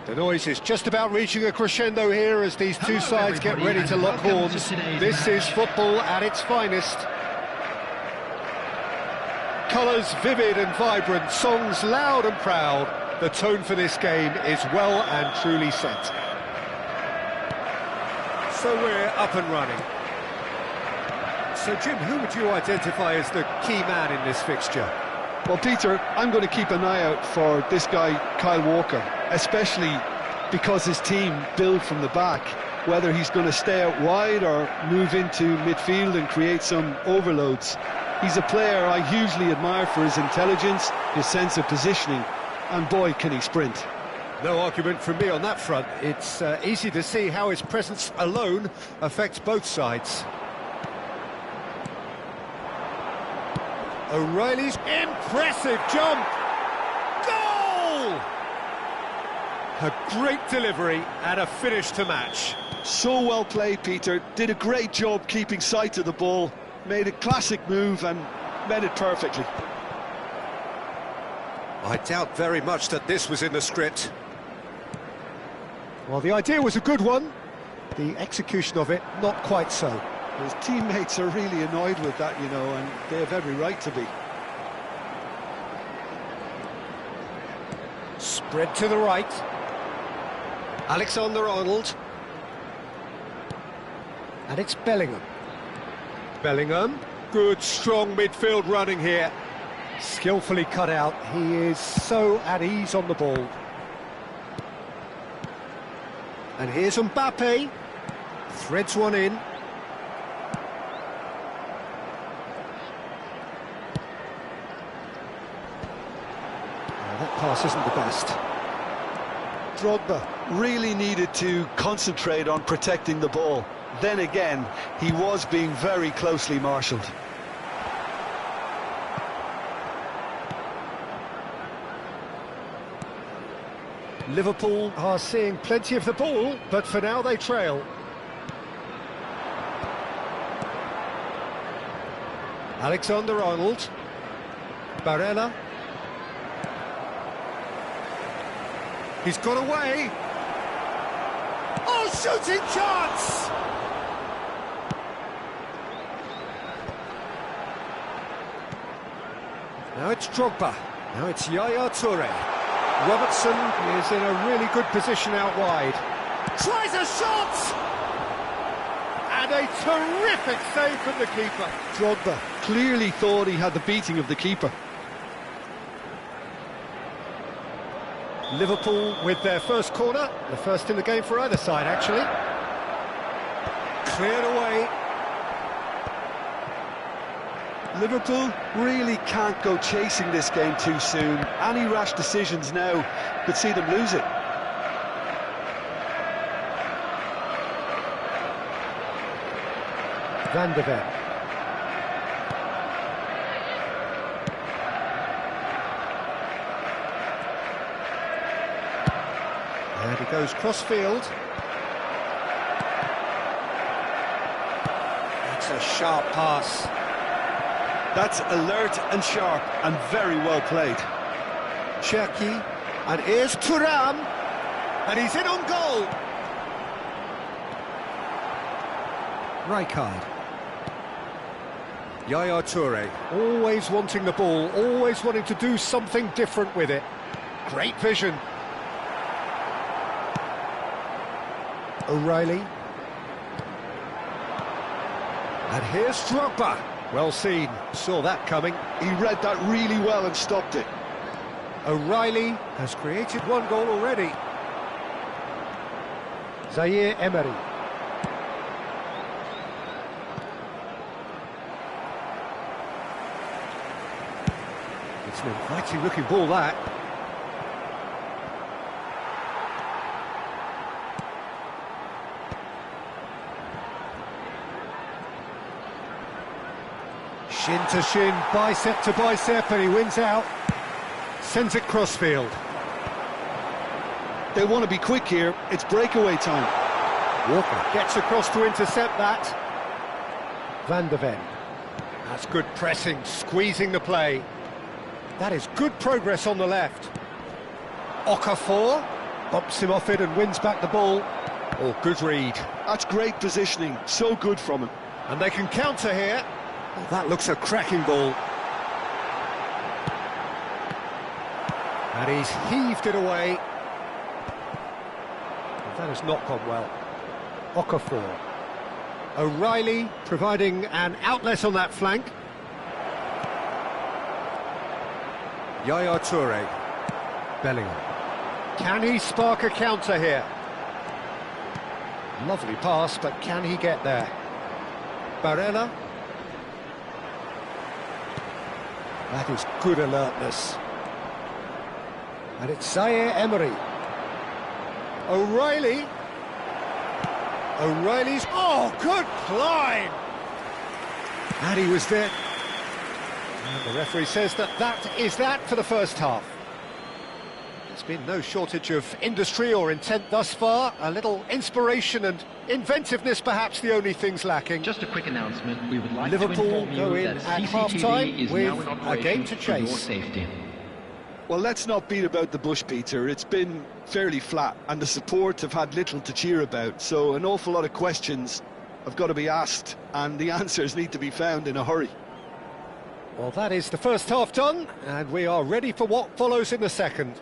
The noise is just about reaching a crescendo here as these two sides get ready to lock horns. This is football at its finest. Colours vivid and vibrant, songs loud and proud. The tone for this game is well and truly set. So we're up and running. So Jim, who would you identify as the key man in this fixture? Well, Peter, I'm going to keep an eye out for this guy, Kyle Walker, especially because his team build from the back, whether he's going to stay out wide or move into midfield and create some overloads. He's a player I hugely admire for his intelligence, his sense of positioning, and boy, can he sprint. No argument from me on that front. It's easy to see how his presence alone affects both sides. O'Reilly's impressive jump! Goal! A great delivery and a finish to match. So well played, Peter. Did a great job keeping sight of the ball. Made a classic move and met it perfectly. I doubt very much that this was in the script. Well, the idea was a good one. The execution of it, not quite so. His teammates are really annoyed with that, you know, and they have every right to be. Spread to the right. Alexander-Arnold. And it's Bellingham. Bellingham, good strong midfield running here. Skillfully cut out, he is so at ease on the ball. And here's Mbappe. Threads one in. That pass isn't the best. Drogba really needed to concentrate on protecting the ball. Then again, he was being very closely marshalled. Liverpool are seeing plenty of the ball, but for now they trail. Alexander-Arnold. Barella. He's got away. Oh, shooting chance! Now it's Drogba. Now it's Yaya Toure. Robertson is in a really good position out wide. Tries a shot! And a terrific save from the keeper. Drogba clearly thought he had the beating of the keeper. Liverpool with their first corner, the first in the game for either side, actually. Cleared away. Liverpool really can't go chasing this game too soon. Any rash decisions now could see them lose it. Van de Ven. And he goes cross-field. That's a sharp pass. That's alert and sharp and very well played. Cherki, and here's Thuram, and he's in on goal. Rijkaard. Yaya Toure, always wanting the ball, always wanting to do something different with it. Great vision. O'Reilly. And here's Drogba. Well seen, saw that coming. He read that really well and stopped it. O'Reilly has created one goal already. Zaire Emery. It's an inviting looking ball, that. Shin to shin, bicep to bicep, and he wins out. Sends it crossfield. They want to be quick here. It's breakaway time. Walker gets across to intercept that. Van de Ven. That's good pressing, squeezing the play. That is good progress on the left. Okafor. Bumps him off it and wins back the ball. Oh, good read. That's great positioning, so good from him. And they can counter here. Oh, that looks a cracking ball. And he's heaved it away. And that has not gone well. Okafor. O'Reilly providing an outlet on that flank. Yaya Toure. Bellingham. Can he spark a counter here? Lovely pass, but can he get there? Barella. That is good alertness. And it's Zaire Emery. O'Reilly. O'Reilly's... Oh, good climb! And he was there. And the referee says that is that for the first half. There's been no shortage of industry or intent thus far. A little inspiration and inventiveness, perhaps the only things lacking. Just a quick announcement. We would like Liverpool to inform go you in that at CCTV half-time is with now in a operation game to for your chase. safety. Well, let's not beat about the bush, Peter. It's been fairly flat, and the support have had little to cheer about, so an awful lot of questions have got to be asked, and the answers need to be found in a hurry. Well, that is the first half done, and we are ready for what follows in the second.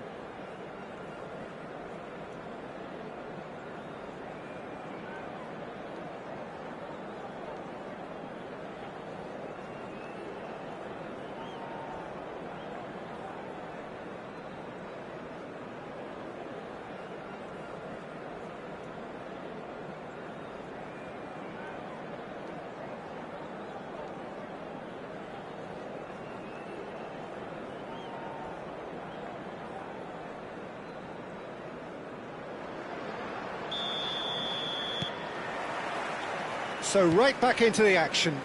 So right back into the action.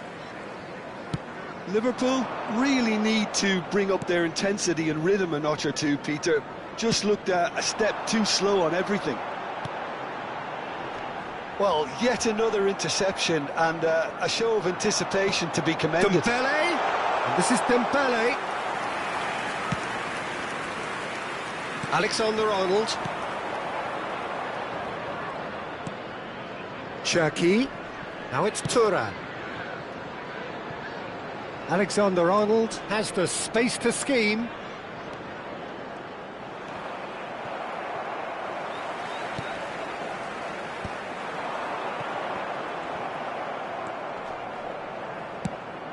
Liverpool really need to bring up their intensity and rhythm a notch or two, Peter. Just looked a step too slow on everything. Well, yet another interception and a show of anticipation to be commended. Dembele! And this is Dembele. Alexander-Arnold. Cherki. Now it's Thuram. Alexander-Arnold has the space to scheme.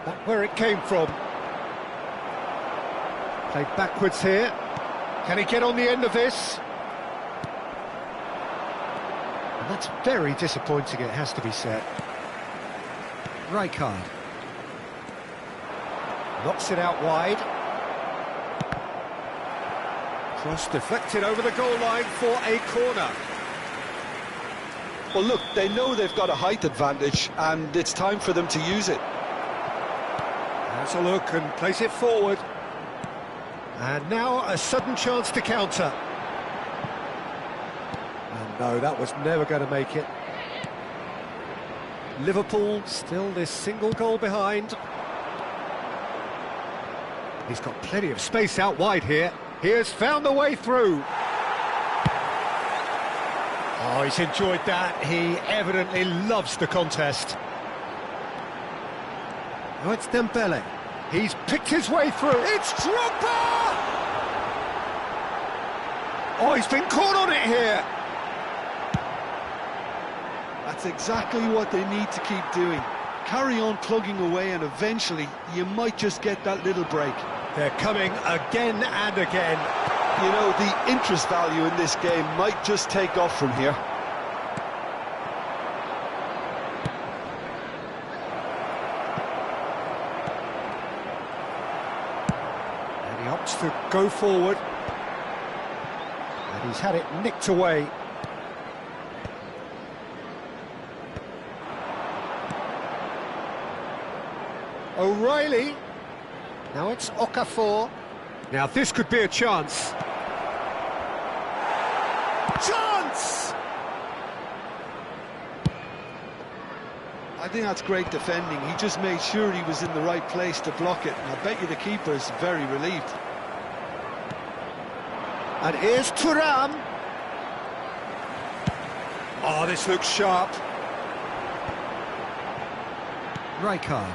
Back where it came from. Played backwards here. Can he get on the end of this? And that's very disappointing, it has to be said. Rijkaard. Knocks it out wide. Cross deflected over the goal line for a corner. Well, look, they know they've got a height advantage, and it's time for them to use it. Has a look and plays it forward. And now a sudden chance to counter. And no, that was never going to make it. Liverpool still this single goal behind. He's got plenty of space out wide here. He has found the way through. Oh, he's enjoyed that. He evidently loves the contest. Now it's Dembele. He's picked his way through. It's Drogba! Oh, he's been caught on it here. That's exactly what they need to keep doing. Carry on plugging away, and eventually you might just get that little break. They're coming again and again. You know, the interest value in this game might just take off from here. And he opts to go forward. And he's had it nicked away. O'Reilly. Now it's Okafor. Now this could be a chance. Chance! I think that's great defending. He just made sure he was in the right place to block it. And I bet you the keeper's very relieved. And here's Thuram. Oh, this looks sharp. Rijkaard.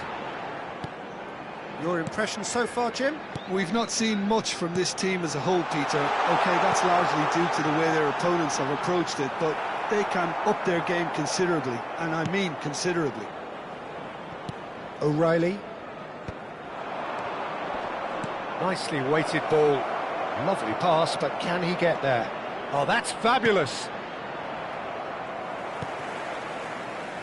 Your impression so far, Jim? We've not seen much from this team as a whole, Peter. OK, that's largely due to the way their opponents have approached it, but they can up their game considerably, and I mean considerably. O'Reilly. Nicely weighted ball. Lovely pass, but can he get there? Oh, that's fabulous.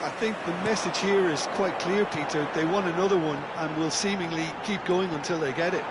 I think the message here is quite clear, Peter. They want another one and will seemingly keep going until they get it.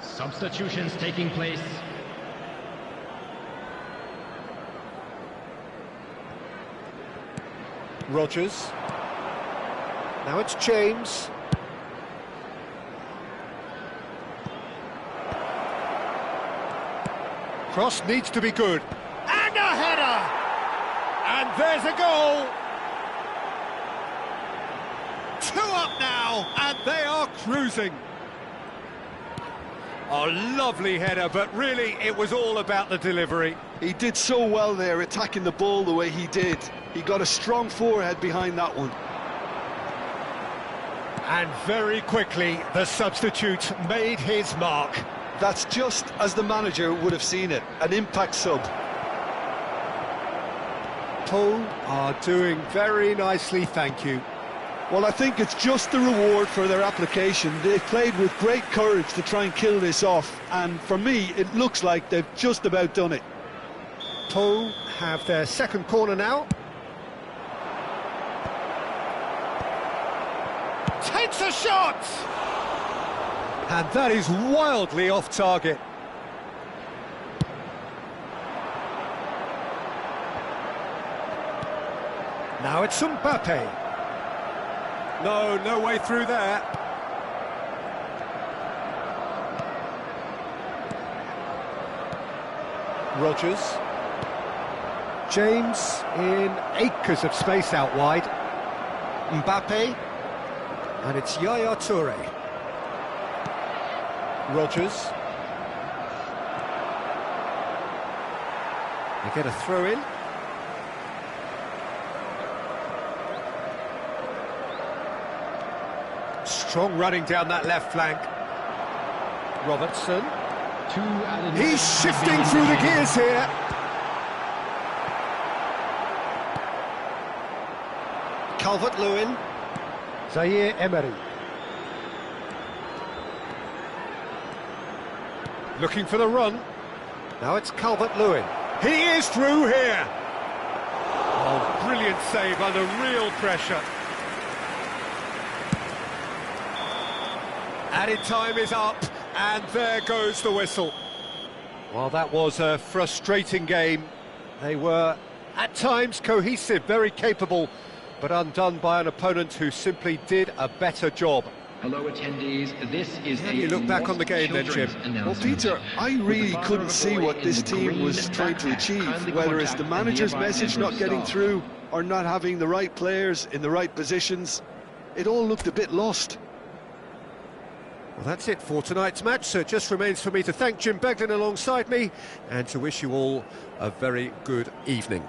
Substitutions taking place. Rodgers. Now it's James. Cross needs to be good. And a header! And there's a goal! 2 up now, and they are cruising. Oh, lovely header, but really it was all about the delivery. He did so well there, attacking the ball the way he did. He got a strong forehead behind that one. And very quickly, the substitute made his mark. That's just as the manager would have seen it, an impact sub. Hull are doing very nicely, thank you. Well, I think it's just the reward for their application. They've played with great courage to try and kill this off, and for me, it looks like they've just about done it. Hull have their second corner now. Takes a shot! And that is wildly off target. Now it's Mbappe. No way through there. Rodgers. James in acres of space out wide. Mbappe. And it's Yaya Toure. Rodgers. They get a throw in. Strong running down that left flank. Robertson. He's shifting through the gears here. Calvert-Lewin. Zaire Emery. Looking for the run. Now it's Calvert-Lewin. He is through here. Oh, brilliant save under real pressure. Added time is up, and there goes the whistle. Well, that was a frustrating game. They were, at times, cohesive, very capable, but undone by an opponent who simply did a better job. Hello, attendees. This is How do you look back on the game then, Jim? Well, Peter, I really couldn't see what this team was trying to achieve, whether it's the manager's message not getting through or not having the right players in the right positions. it all looked a bit lost. Well, that's it for tonight's match, so it just remains for me to thank Jim Beglin alongside me and to wish you all a very good evening.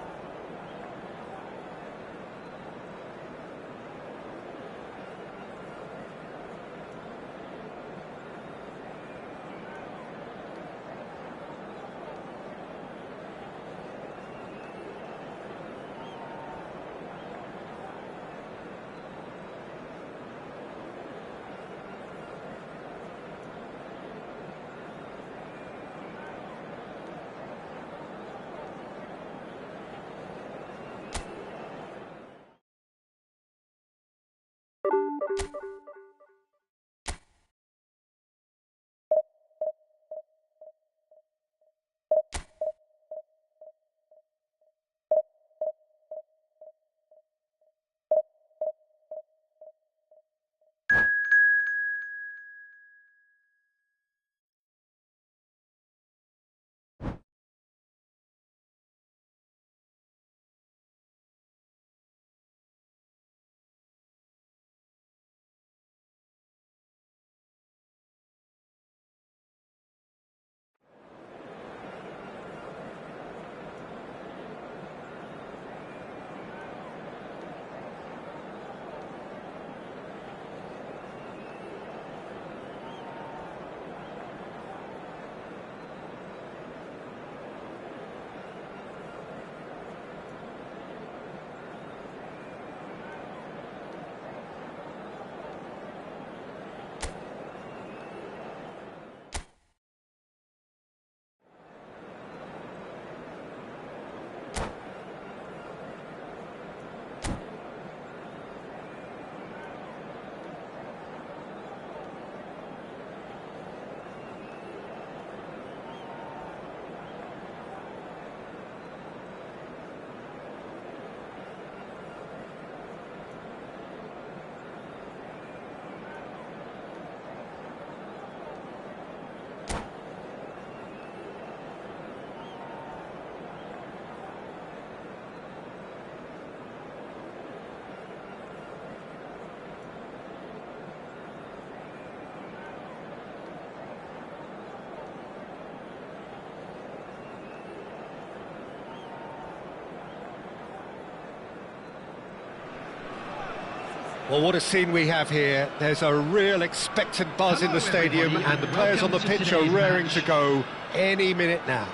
Well, what a scene we have here. There's a real expectant buzz in the stadium, and the players on the pitch are raring to go any minute now.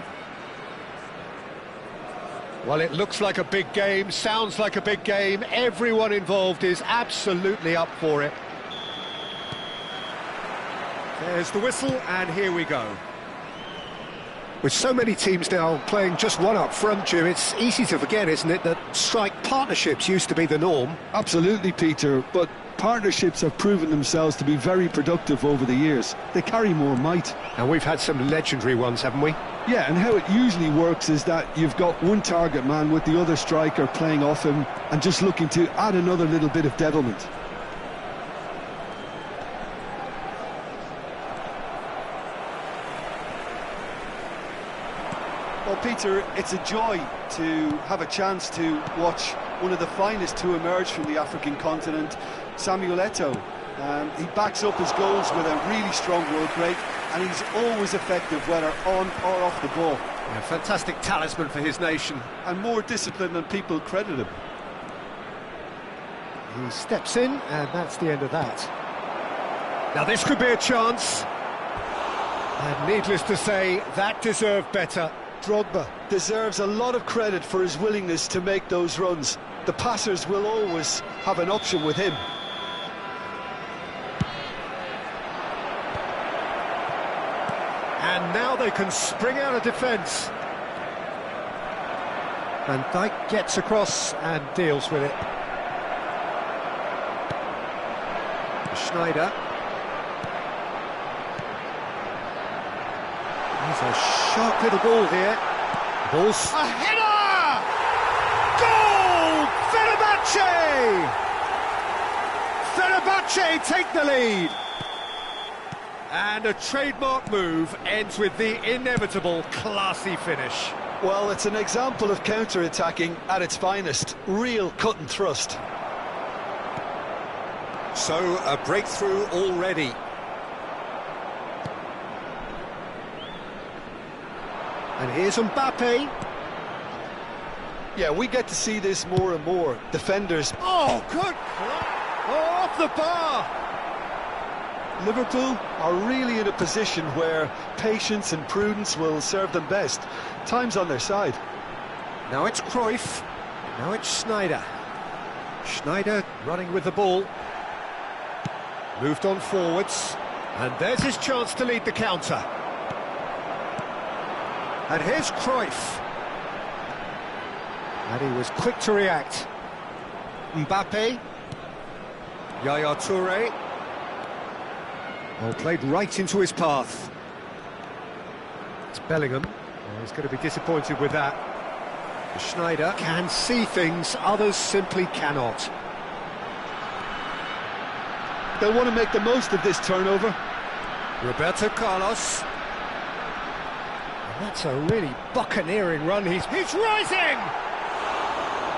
Well, it looks like a big game, sounds like a big game. Everyone involved is absolutely up for it. There's the whistle, and here we go. With so many teams now playing just one up front, Jim, it's easy to forget, isn't it, that strike partnerships used to be the norm? Absolutely, Peter, but partnerships have proven themselves to be very productive over the years. They carry more might. And we've had some legendary ones, haven't we? Yeah, and how it usually works is that you've got one target man with the other striker playing off him and just looking to add another little bit of devilment. Well, Peter, it's a joy to have a chance to watch one of the finest to emerge from the African continent, Samuel Eto'o. He backs up his goals with a really strong work rate, and he's always effective, whether on or off the ball. A fantastic talisman for his nation. And more disciplined than people credit him. He steps in, and that's the end of that. Now this could be a chance. And needless to say, that deserved better. Drogba deserves a lot of credit for his willingness to make those runs. The passers will always have an option with him. And now they can spring out of defence. Van Dijk gets across and deals with it. Schneider. He's a sharp little ball here. Ball's a header! Goal! Fenerbahce! Fenerbahce take the lead. And a trademark move ends with the inevitable classy finish. Well, it's an example of counter-attacking at its finest. Real cut and thrust. So, a breakthrough already. And here's Mbappe. Yeah, we get to see this more and more. Defenders. Oh, good! Oh, off the bar! Liverpool are really in a position where patience and prudence will serve them best. Time's on their side. Now it's Cruyff. Now it's Schneider. Schneider running with the ball. Moved on forwards. And there's his chance to lead the counter. And here's Cruyff. And he was quick to react. Mbappe. Yaya Toure. Well, played right into his path. It's Bellingham. Oh, he's going to be disappointed with that. Schneider can see things others simply cannot. They'll want to make the most of this turnover. Roberto Carlos. And that's a really buccaneering run. He's rising!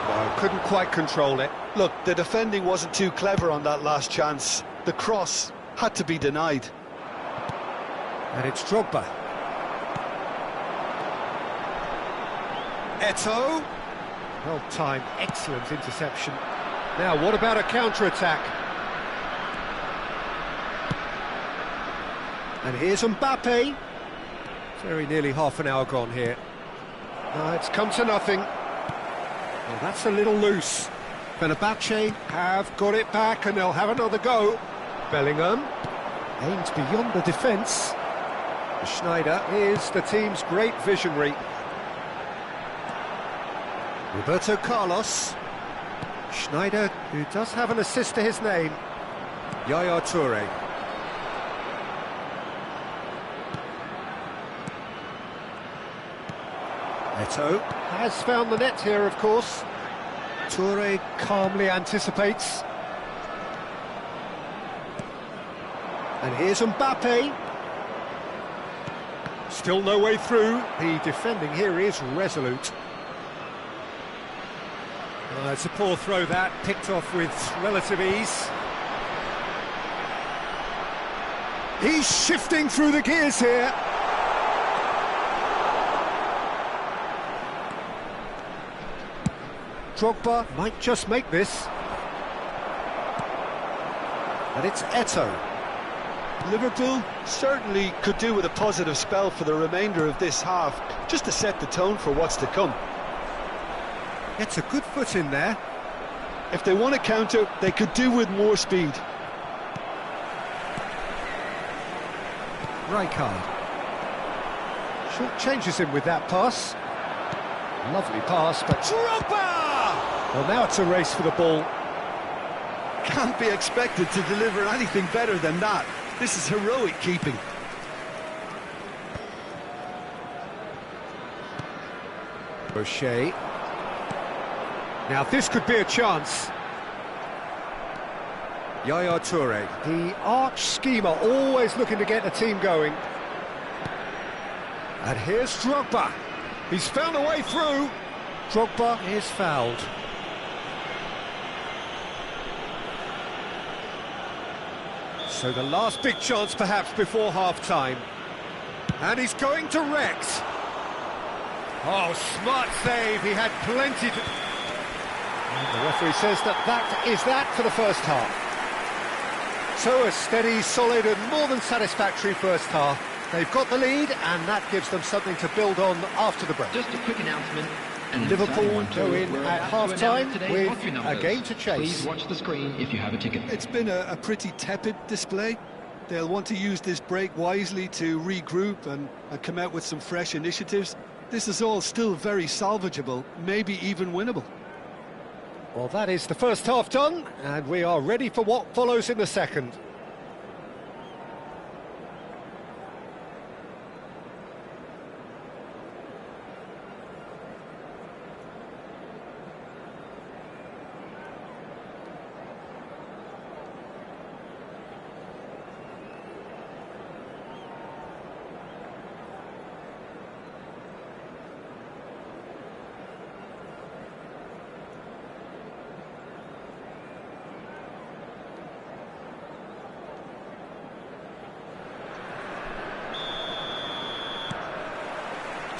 No, couldn't quite control it. Look, the defending wasn't too clever on that last chance. The cross had to be denied. And it's Drogba. Eto'o. Well timed, excellent interception. Now, what about a counter-attack? And here's Mbappe. Very nearly half an hour gone here. It's come to nothing. Well, that's a little loose. Fenerbahce have got it back and they'll have another go. Bellingham aims beyond the defence. Schneider is the team's great visionary. Roberto Carlos. Schneider, who does have an assist to his name. Yaya Toure. Eto'o has found the net here, of course. Toure calmly anticipates. And here's Mbappe. Still no way through. The defending here is resolute. It's a poor throw that, picked off with relative ease. He's shifting through the gears here. Drogba might just make this. And it's Eto'o. Liverpool certainly could do with a positive spell for the remainder of this half, just to set the tone for what's to come. Gets a good foot in there. If they want to counter, they could do with more speed. Rijkaard. Short changes him with that pass. Lovely pass, but Drogba! Well, now it's a race for the ball. Can't be expected to deliver anything better than that. This is heroic keeping. O'Shea. Now this could be a chance. Yaya Toure, the arch schemer, always looking to get the team going. And here's Drogba. He's found a way through. Drogba is fouled. So the last big chance perhaps before half-time. And he's going to Rex. Oh, smart save. He had plenty to... And the referee says that is that for the first half. So a steady, solid and more than satisfactory first half. They've got the lead and that gives them something to build on after the break. Just a quick announcement. Liverpool go in at half-time with a game to chase. Please watch the screen if you have a ticket. It's been a pretty tepid display. They'll want to use this break wisely to regroup and come out with some fresh initiatives. This is all still very salvageable, maybe even winnable. Well, that is the first half done, and we are ready for what follows in the second.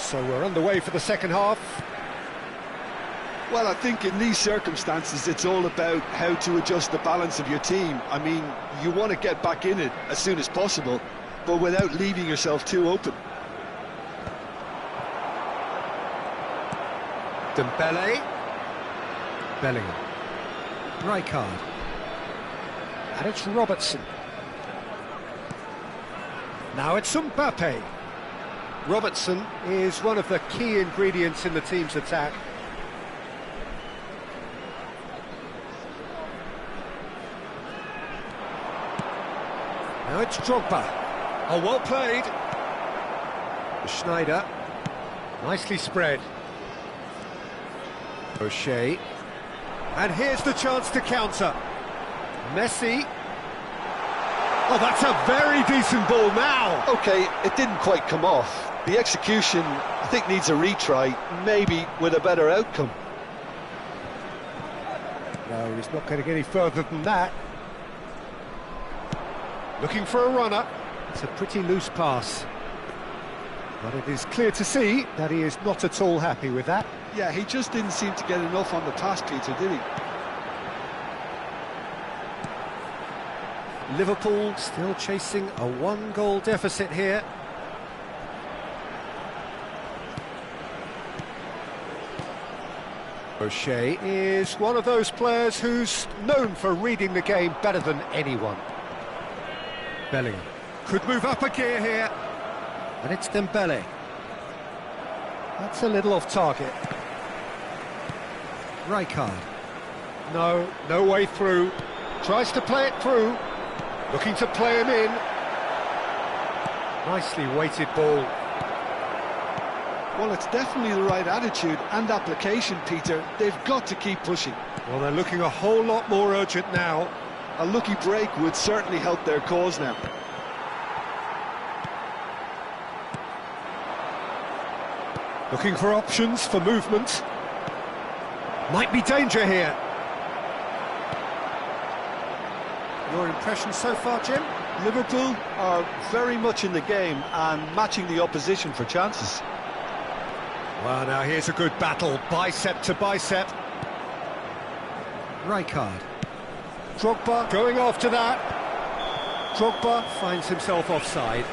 So we're underway for the second half. Well, I think in these circumstances, it's all about how to adjust the balance of your team. I mean, you want to get back in it as soon as possible, but without leaving yourself too open. Dembele. Bellingham. Rijkaard. And it's Robertson. Now it's Mbappe. Robertson is one of the key ingredients in the team's attack. Now it's Drogba. Oh, well played. Schneider. Nicely spread. O'Shea. And here's the chance to counter. Messi. Oh, that's a very decent ball now. OK, it didn't quite come off. The execution, I think, needs a retry, maybe with a better outcome. No, he's not going to get any further than that. Looking for a runner. It's a pretty loose pass. But it is clear to see that he is not at all happy with that. Yeah, he just didn't seem to get enough on the pass, Peter, did he? Liverpool still chasing a one-goal deficit here. O'Shea is one of those players who's known for reading the game better than anyone. Bellingham could move up a gear here. And it's Dembele. That's a little off target. Rijkaard. No way through. Tries to play it through. Looking to play him in. Nicely weighted ball. Well, it's definitely the right attitude and application, Peter. They've got to keep pushing. Well, they're looking a whole lot more urgent now. A lucky break would certainly help their cause now. Looking for options for movement. Might be danger here. Your impression so far, Jim? Liverpool are very much in the game and matching the opposition for chances. Well, now here's a good battle, bicep to bicep. Rijkaard. Drogba going after that. Drogba finds himself offside.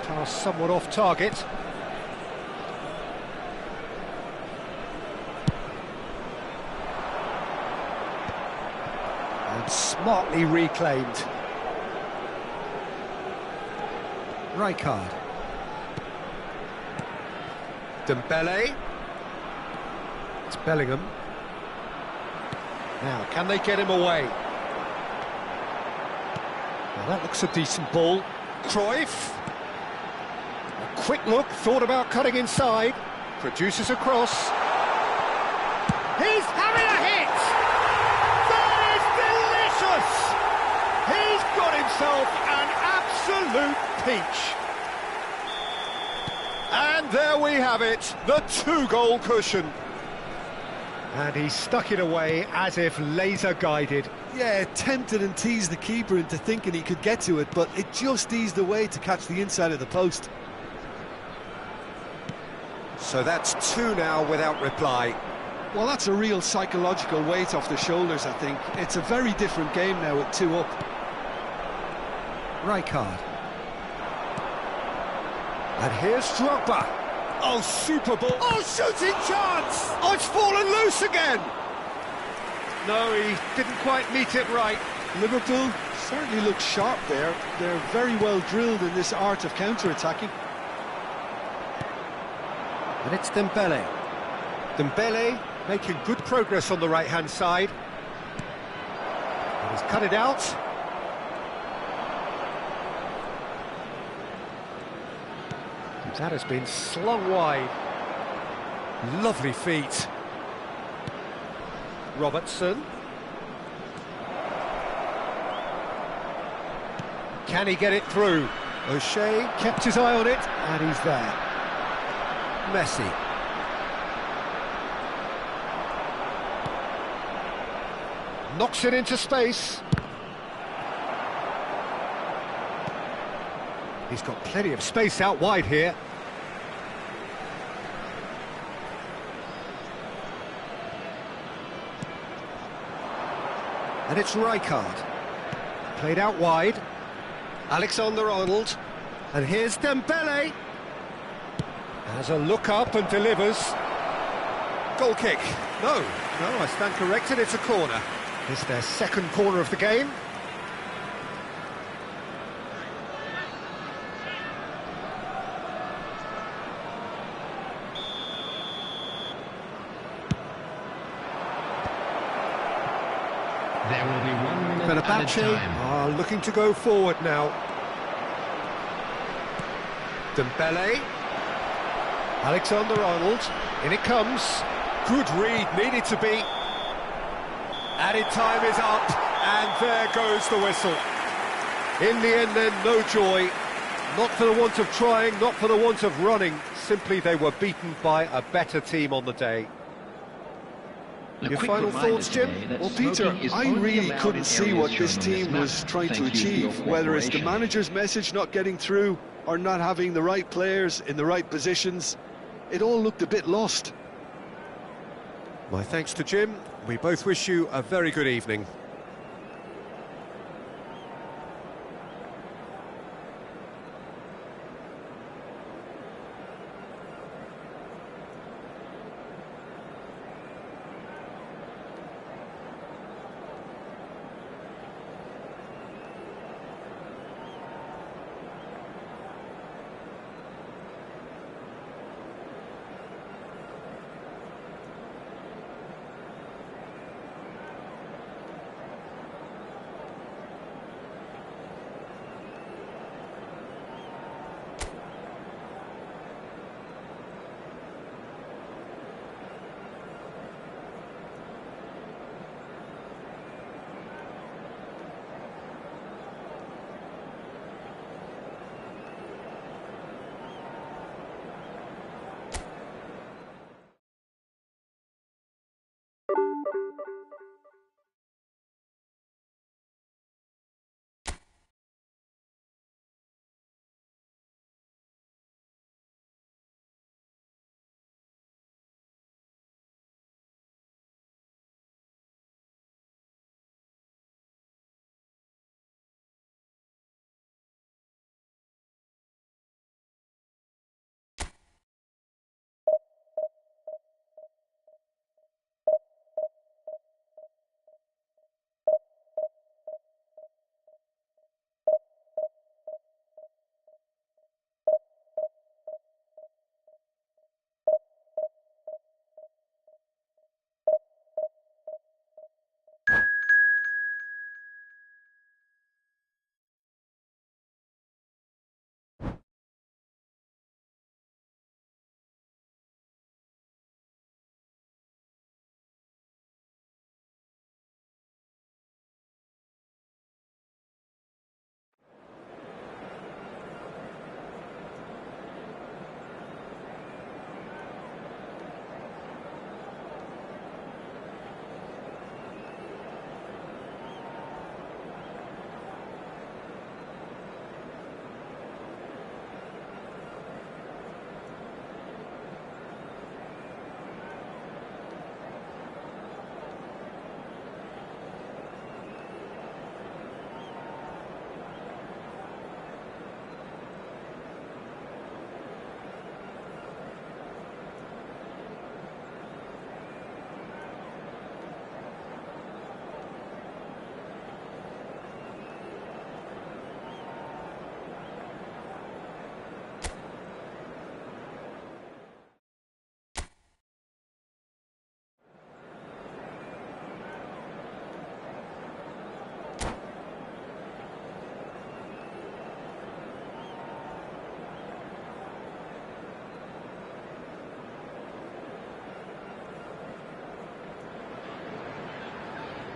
Pass somewhat off target. And smartly reclaimed. Rijkaard. Dembele. It's Bellingham. Now, can they get him away? Well, that looks a decent ball. Cruyff. A quick look, thought about cutting inside. Produces a cross. He's having a hit! That is delicious! He's got himself an absolute peach. And there we have it, the two-goal cushion. And he stuck it away as if laser-guided. Yeah, tempted and teased the keeper into thinking he could get to it, but it just eased away to catch the inside of the post. So that's two now without reply. Well, that's a real psychological weight off the shoulders, I think. It's a very different game now with two up. Rijkaard. And here's Drogba. Oh, super ball. Oh, shooting chance! Oh, it's fallen loose again! No, he didn't quite meet it right. Liverpool certainly look sharp there. They're very well drilled in this art of counter-attacking. And it's Dembele. Dembele making good progress on the right-hand side. And he's cut it out. That has been slung wide. Lovely feet. Robertson. Can he get it through? O'Shea kept his eye on it, and he's there. Messi. Knocks it into space. He's got plenty of space out wide here. And it's Rijkaard. Played out wide. Alexander-Arnold. And here's Dembele. Has a look up and delivers. Goal kick. No, I stand corrected, it's a corner. It's their second corner of the game. There will be 1 minute added Fenerbahce time. are looking to go forward now. Dembele. Alexander-Arnold. In it comes. Good read, needed to be. Added time is up, and there goes the whistle. In the end then, no joy. Not for the want of trying, not for the want of running. Simply they were beaten by a better team on the day. A Your quick final reminder thoughts, Jim? today that Well, Peter, smoking is I only really allowed couldn't in see areas what this shown on this team map. was trying to Thank you for your achieve, whether it's the cooperation. manager's message not getting through or not having the right players in the right positions. It all looked a bit lost. My thanks to Jim. We both wish you a very good evening.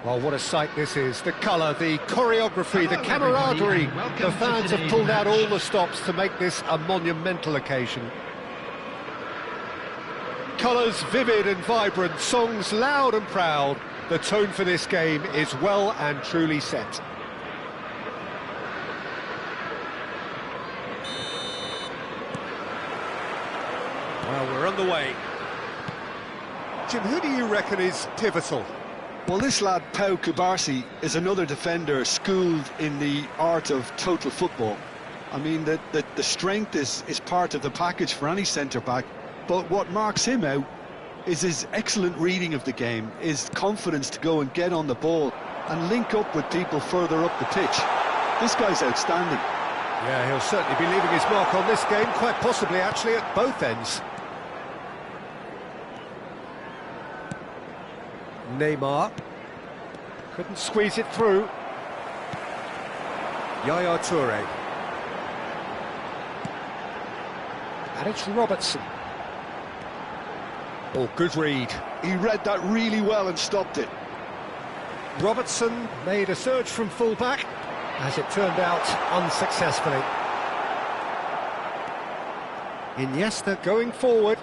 Well, what a sight this is. The colour, the choreography, the camaraderie. The fans have pulled out all the stops to make this a monumental occasion. Colours vivid and vibrant, songs loud and proud. The tone for this game is well and truly set. Well, we're on the way. Jim, who do you reckon is pivotal? Well, this lad, Pau Kubarsi, is another defender schooled in the art of total football. I mean, the strength is part of the package for any centre-back, but what marks him out is his excellent reading of the game, his confidence to go and get on the ball and link up with people further up the pitch. This guy's outstanding. Yeah, he'll certainly be leaving his mark on this game, quite possibly actually at both ends. Neymar couldn't squeeze it through. Yaya Toure. And it's Robertson. Oh, good read. He read that really well and stopped it. Robertson made a surge from full-back, as it turned out, unsuccessfully. Iniesta going forward.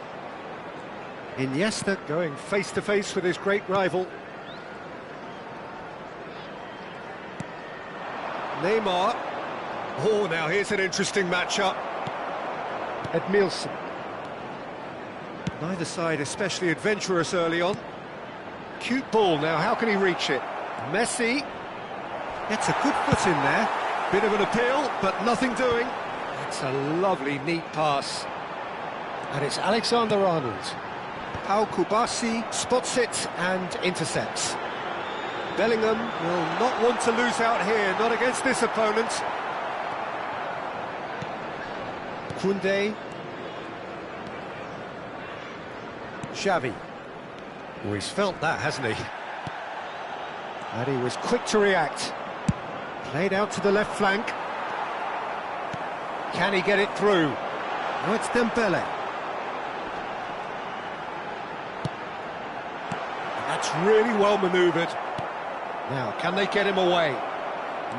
Iniesta going face-to-face with his great rival. Neymar. Oh, now here's an interesting matchup. Edmilson. Neither side especially adventurous early on. Cute ball now, how can he reach it? Messi gets a good foot in there. Bit of an appeal, but nothing doing. It's a lovely, neat pass. And it's Alexander-Arnold. Pau Kubarsi spots it and intercepts. Bellingham will not want to lose out here, not against this opponent. Koundé. Xavi. Oh, he's felt that, hasn't he? And he was quick to react. Played out to the left flank. Can he get it through? No, it's Dembele. That's really well manoeuvred. Now, can they get him away?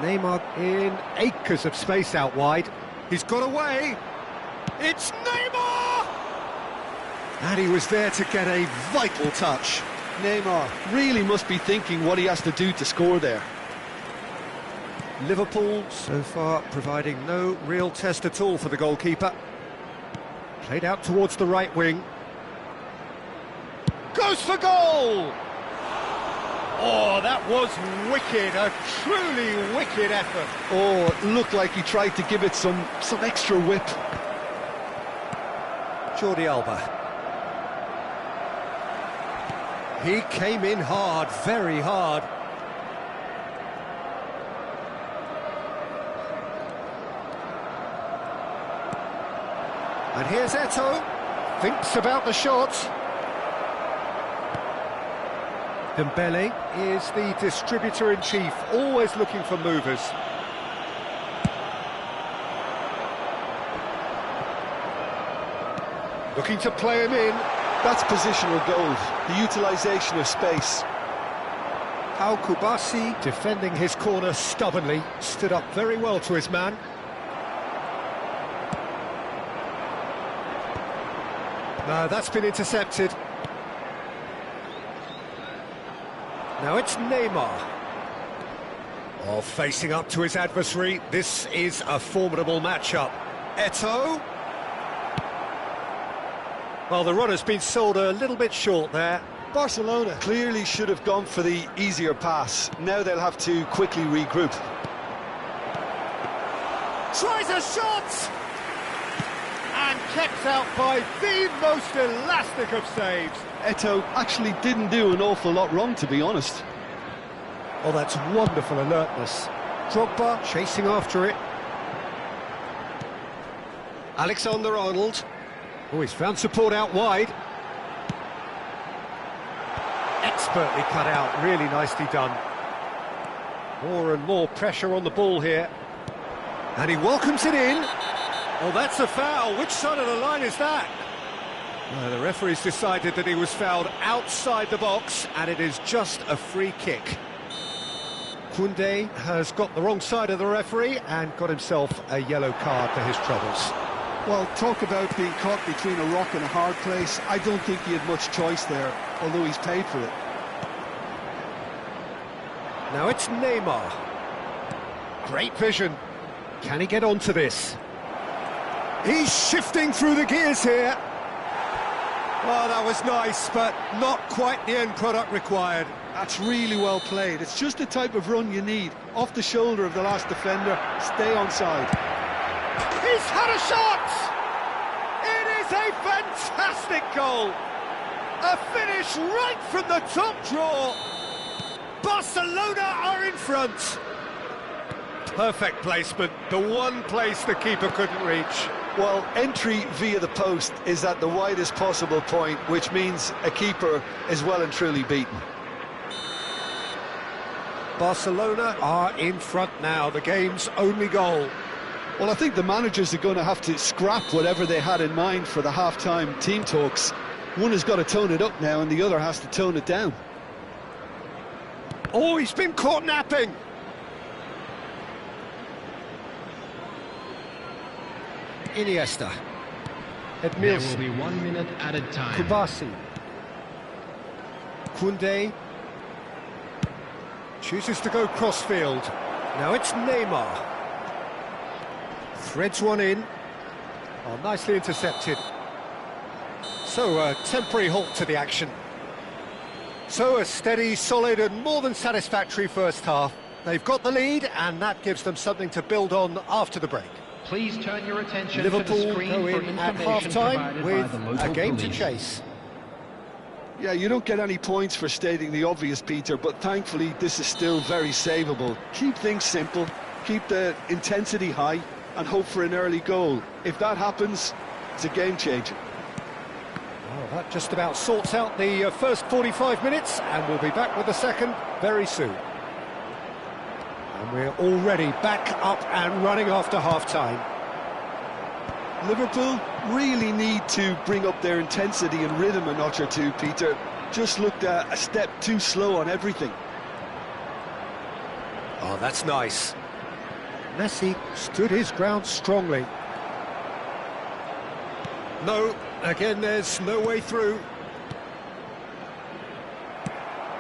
Neymar in acres of space out wide. He's got away. It's Neymar! And he was there to get a vital touch. Neymar really must be thinking what he has to do to score there. Liverpool, so far, providing no real test at all for the goalkeeper. Played out towards the right wing. Goes for goal! Oh, that was wicked, a truly wicked effort. Oh, it looked like he tried to give it some extra whip. Jordi Alba. He came in hard, very hard. And here's Eto'o, thinks about the shot. Dembele is the distributor-in-chief, always looking for movers. Looking to play him in. That's positional goal, the utilisation of space. Pau Kubarsi, defending his corner stubbornly, stood up very well to his man. No, that's been intercepted. Now it's Neymar. Oh, facing up to his adversary. This is a formidable matchup. Eto'o. Well, the run has been sold a little bit short there. Barcelona clearly should have gone for the easier pass. Now they'll have to quickly regroup. Tries a shot! And kept out by the most elastic of saves. Eto'o actually didn't do an awful lot wrong, to be honest. Oh, that's wonderful alertness. Drogba chasing after it. Alexander-Arnold. Oh, he's found support out wide. Expertly cut out, really nicely done. More and more pressure on the ball here. And he welcomes it in. Oh, that's a foul. Which side of the line is that? The referee's decided that he was fouled outside the box, and it is just a free kick. Koundé has got the wrong side of the referee and got himself a yellow card for his troubles. Well, talk about being caught between a rock and a hard place. I don't think he had much choice there, although he's paid for it. Now it's Neymar. Great vision. Can he get onto this? He's shifting through the gears here. Oh, that was nice, but not quite the end product required. That's really well played. It's just the type of run you need. Off the shoulder of the last defender, stay onside. He's had a shot! It is a fantastic goal! A finish right from the top draw! Barcelona are in front! Perfect placement, the one place the keeper couldn't reach. Well, entry via the post is at the widest possible point, which means a keeper is well and truly beaten. Barcelona are in front now, the game's only goal. Well, I think the managers are going to have to scrap whatever they had in mind for the half-time team talks. One has got to tone it up now and the other has to tone it down. Oh, he's been caught napping! Iniesta. There will be 1 minute at a time. Kubasi. Koundé. Chooses to go crossfield. Now it's Neymar. Threads one in. Oh, nicely intercepted. So, a temporary halt to the action. So, a steady, solid and more than satisfactory first half. They've got the lead and that gives them something to build on after the break. Please turn your attention to Liverpool the screen go for in at information half-time with the local a game police. to chase. Yeah, you don't get any points for stating the obvious, Peter, but thankfully this is still very savable. Keep things simple, keep the intensity high, and hope for an early goal. If that happens, it's a game changer. Well, that just about sorts out the first 45 minutes, and we'll be back with the second very soon. And we're already back up and running after half-time. Liverpool really need to bring up their intensity and rhythm a notch or two, Peter. Just looked a step too slow on everything. Oh, that's nice. Messi stood his ground strongly. No, again, there's no way through.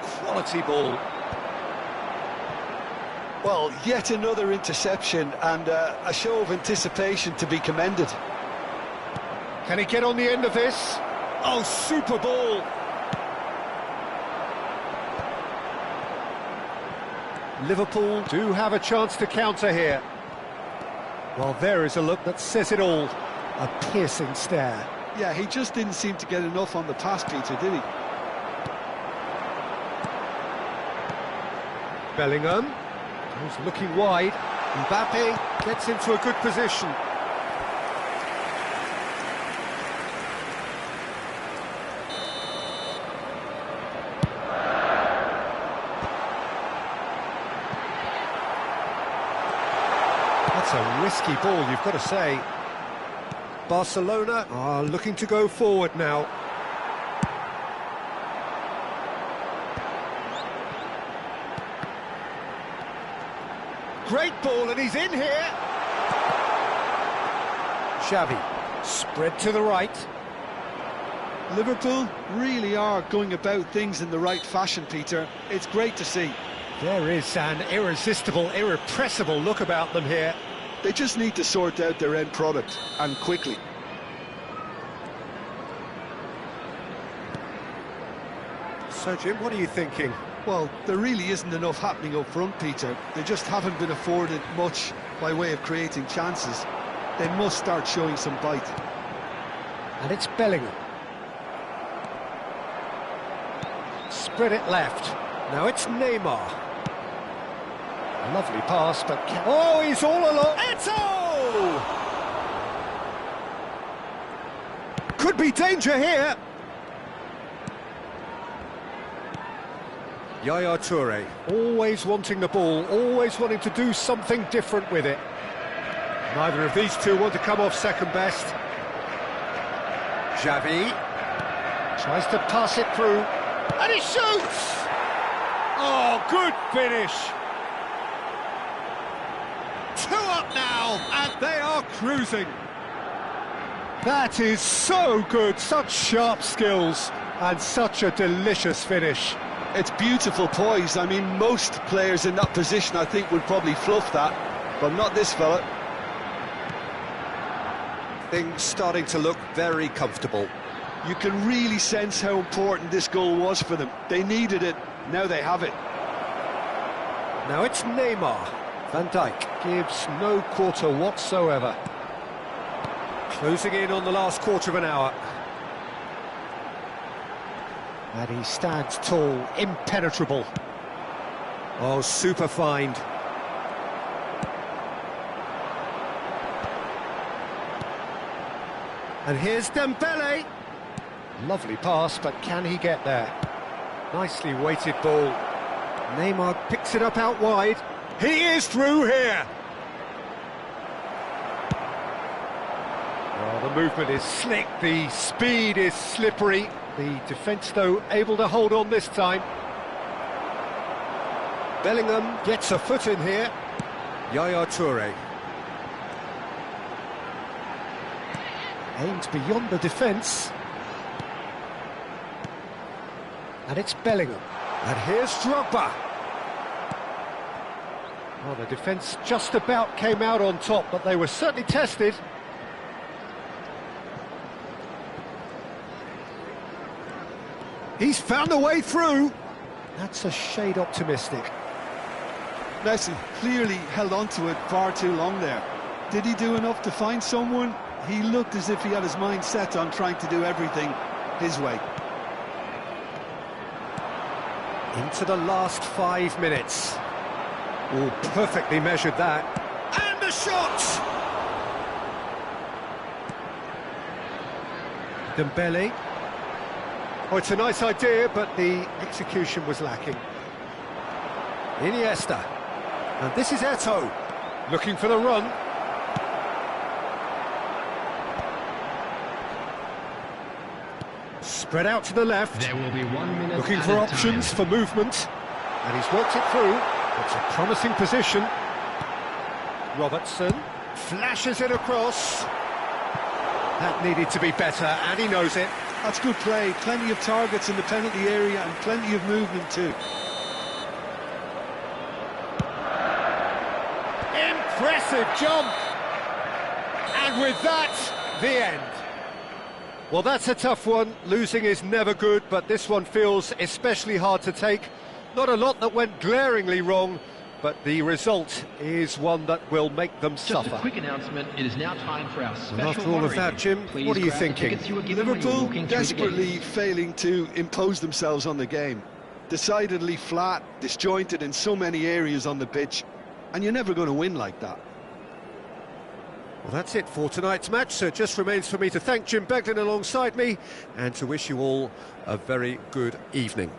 Quality ball. Well, yet another interception and a show of anticipation to be commended. Can he get on the end of this? Oh, super ball! Liverpool do have a chance to counter here. Well, there is a look that says it all. A piercing stare. Yeah, he just didn't seem to get enough on the pass, Peter, did he? Bellingham. He's looking wide. Mbappe gets into a good position. That's a risky ball, you've got to say. Barcelona are looking to go forward now. Great ball, and he's in here. Xavi, spread to the right. Liverpool really are going about things in the right fashion, Peter. It's great to see. There is an irresistible, irrepressible look about them here. They just need to sort out their end product, and quickly. So, Jim, what are you thinking? Well, there really isn't enough happening up front, Peter. They just haven't been afforded much by way of creating chances. They must start showing some bite. And it's Bellingham. Spread it left. Now it's Neymar. Lovely pass, but... Oh, he's all along. Eto'o! Could be danger here. Yaya Toure, always wanting the ball, always wanting to do something different with it. Neither of these two want to come off second best. Xavi tries to pass it through, and he shoots! Oh, good finish! 2 up now, and they are cruising. That is so good, such sharp skills, and such a delicious finish. It's beautiful poise. I mean, most players in that position, I think, would probably fluff that, but not this fella. Things starting to look very comfortable. You can really sense how important this goal was for them. They needed it, now they have it. Now it's Neymar. Van Dijk gives no quarter whatsoever. Closing in on the last quarter of an hour. And he stands tall, impenetrable. Oh, super find. And here's Dembele. Lovely pass, but can he get there? Nicely weighted ball. Neymar picks it up out wide. He is through here. Oh, the movement is slick, the speed is slippery. The defence, though, able to hold on this time. Bellingham gets a foot in here. Yaya Toure. Aims beyond the defence. And it's Bellingham. And here's Drogba. Well, the defence just about came out on top, but they were certainly tested. He's found a way through. That's a shade optimistic. Messi clearly held on to it far too long there. Did he do enough to find someone? He looked as if he had his mind set on trying to do everything his way. Into the last 5 minutes. Oh, perfectly measured that. And a shot! Dembele. Oh, it's a nice idea, but the execution was lacking. Iniesta. And this is Eto'o, looking for the run. Spread out to the left. There will be 1 minute. Looking for options for movement. And he's worked it through. It's a promising position. Robertson flashes it across. That needed to be better, and he knows it. That's good play. Plenty of targets in the penalty area and plenty of movement too. Impressive jump. And with that, the end. Well, that's a tough one. Losing is never good, but this one feels especially hard to take. Not a lot that went glaringly wrong, but the result is one that will make them suffer. Just a quick announcement, it is now time for our special And after all of that, Jim, what are you thinking? Liverpool desperately failing to impose themselves on the game. Decidedly flat, disjointed in so many areas on the pitch, and you're never going to win like that. Well, that's it for tonight's match, so it just remains for me to thank Jim Beglin alongside me and to wish you all a very good evening.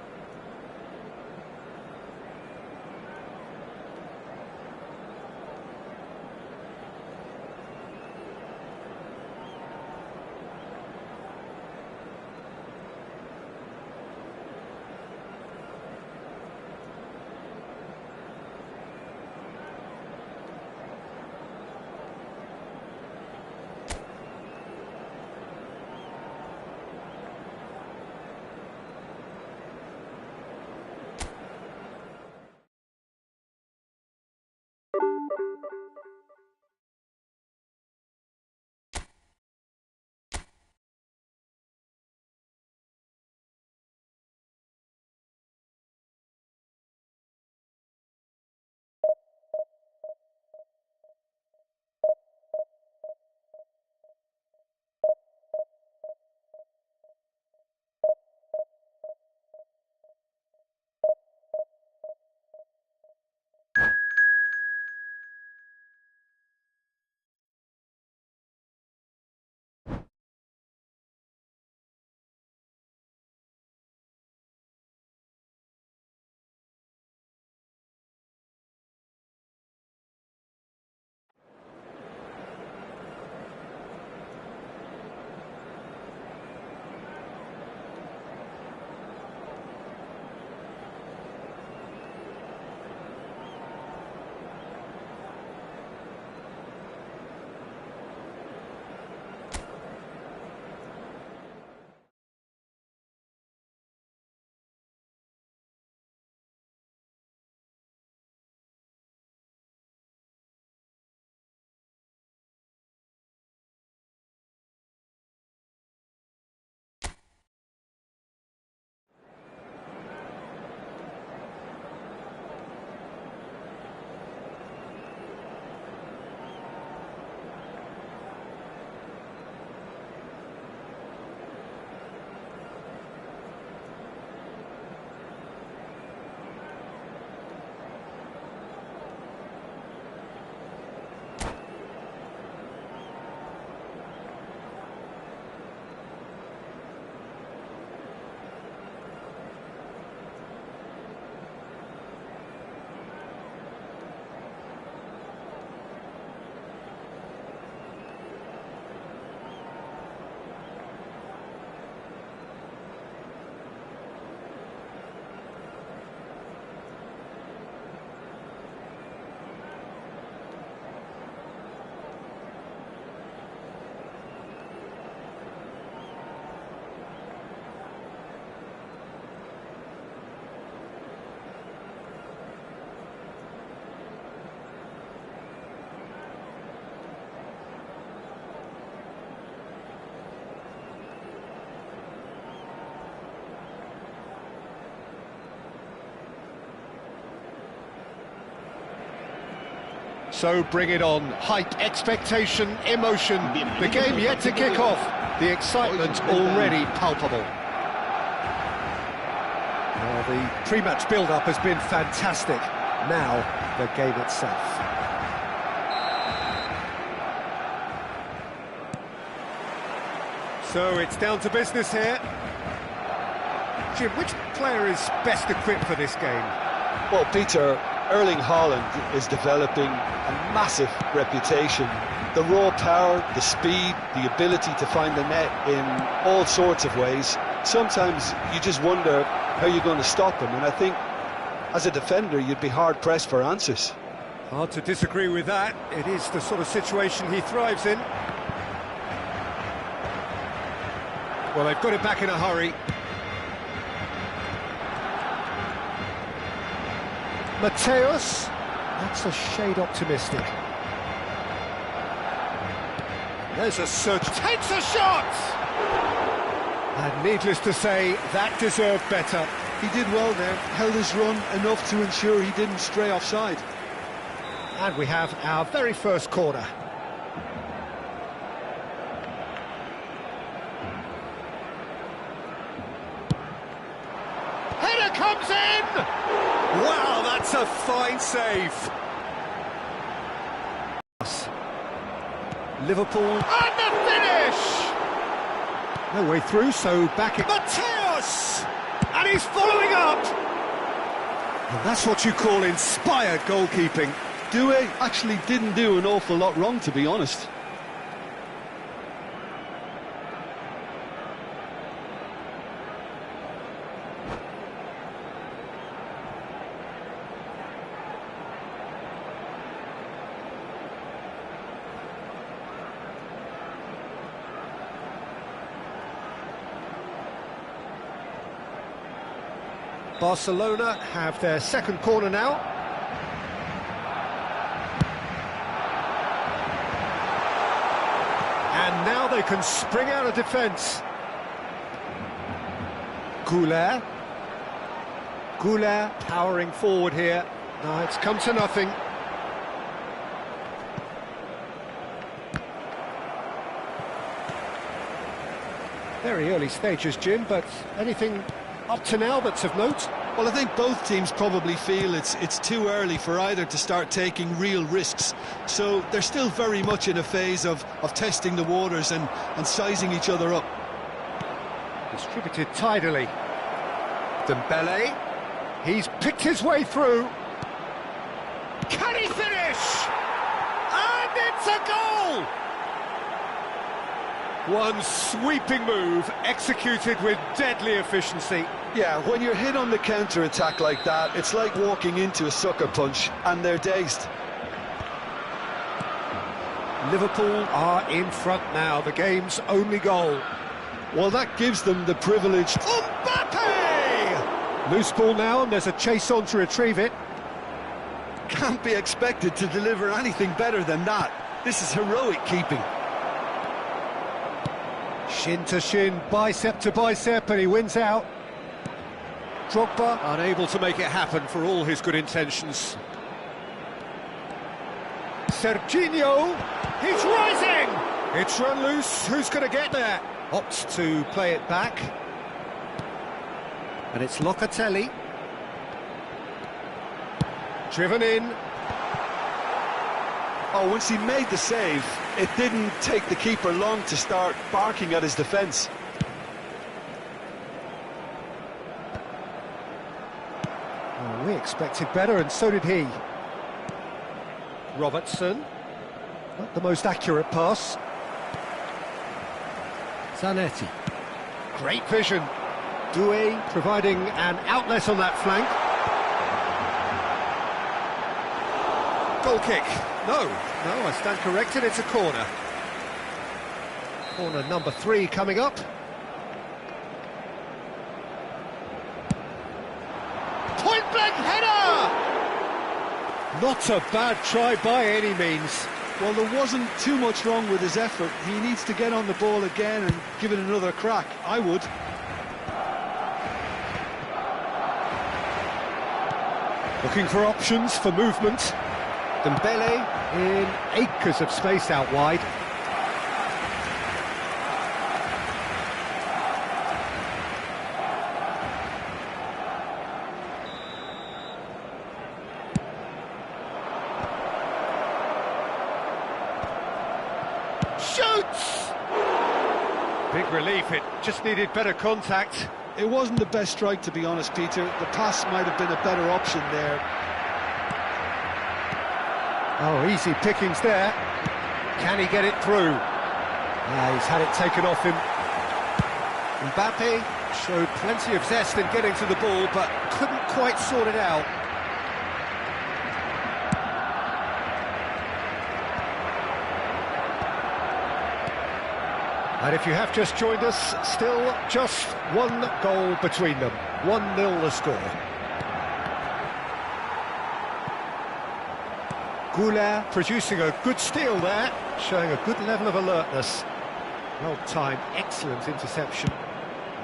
So bring it on. Hype, expectation, emotion. The game yet to kick off. The excitement already palpable. Well, the pre-match build-up has been fantastic. Now, the game itself. So it's down to business here. Jim, which player is best equipped for this game? Well, Peter, Erling Haaland is developing a massive reputation. The raw power, the speed, the ability to find the net in all sorts of ways. Sometimes you just wonder how you're going to stop him, and I think as a defender you'd be hard-pressed for answers. Hard to disagree with that. It is the sort of situation he thrives in. Well, they've got it back in a hurry. Mateus, that's a shade optimistic. There's a surge, takes a shot! And needless to say, that deserved better. He did well there, held his run enough to ensure he didn't stray offside. And we have our very first corner. Header comes in! Wow, that's a fine save. Liverpool, and the finish! No way through, so back it... Mateus! And he's following up! And that's what you call inspired goalkeeping. Due actually didn't do an awful lot wrong, to be honest. Barcelona have their second corner now. And now they can spring out of defence. Goulet powering forward here. No, it's come to nothing. Very early stages, Jim, but anything up to now that's of note? Well, I think both teams probably feel it's too early for either to start taking real risks. So they're still very much in a phase of testing the waters and sizing each other up. Distributed tidily. Dembele, he's picked his way through. Can he finish? And it's a goal! One sweeping move, executed with deadly efficiency. Yeah, when you're hit on the counter-attack like that, it's like walking into a sucker punch, and they're dazed. Liverpool are in front now, the game's only goal. Well, that gives them the privilege. Mbappe! Loose ball now, and there's a chase on to retrieve it. Can't be expected to deliver anything better than that. This is heroic keeping. Shin to shin, bicep to bicep, and he wins out. Drogba unable to make it happen for all his good intentions. Serginho, he's rising! It's run loose, who's going to get there? Opts to play it back. And it's Locatelli. Driven in. Oh, once he made the save, it didn't take the keeper long to start barking at his defence. Well, we expected better, and so did he. Robertson, not the most accurate pass. Zanetti, great vision. Doué providing an outlet on that flank. Goal kick. No, I stand corrected, it's a corner. Corner number 3 coming up. Point-blank header! Not a bad try by any means. Well, there wasn't too much wrong with his effort. He needs to get on the ball again and give it another crack. I would. Looking for options for movement. Dembele in acres of space out wide. Shoots! Big relief, it just needed better contact. It wasn't the best strike, to be honest, Peter. The pass might have been a better option there. Oh, easy pickings there. Can he get it through? He's had it taken off him. Mbappe showed plenty of zest in getting to the ball, but couldn't quite sort it out. And if you have just joined us, still just one goal between them. 1-0 the score. Goulet producing a good steal there, showing a good level of alertness. Well-timed, excellent interception.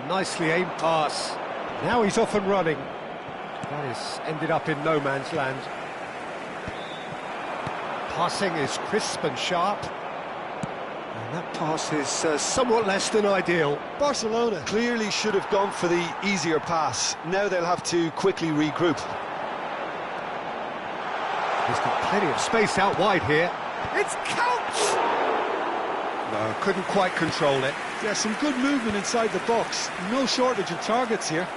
Nicely aimed pass. Now he's off and running. That has ended up in no man's land. Passing is crisp and sharp. And that pass is somewhat less than ideal. Barcelona clearly should have gone for the easier pass. Now they'll have to quickly regroup. He's got plenty of space out wide here. It's Couch! No, couldn't quite control it. Yeah, some good movement inside the box. No shortage of targets here.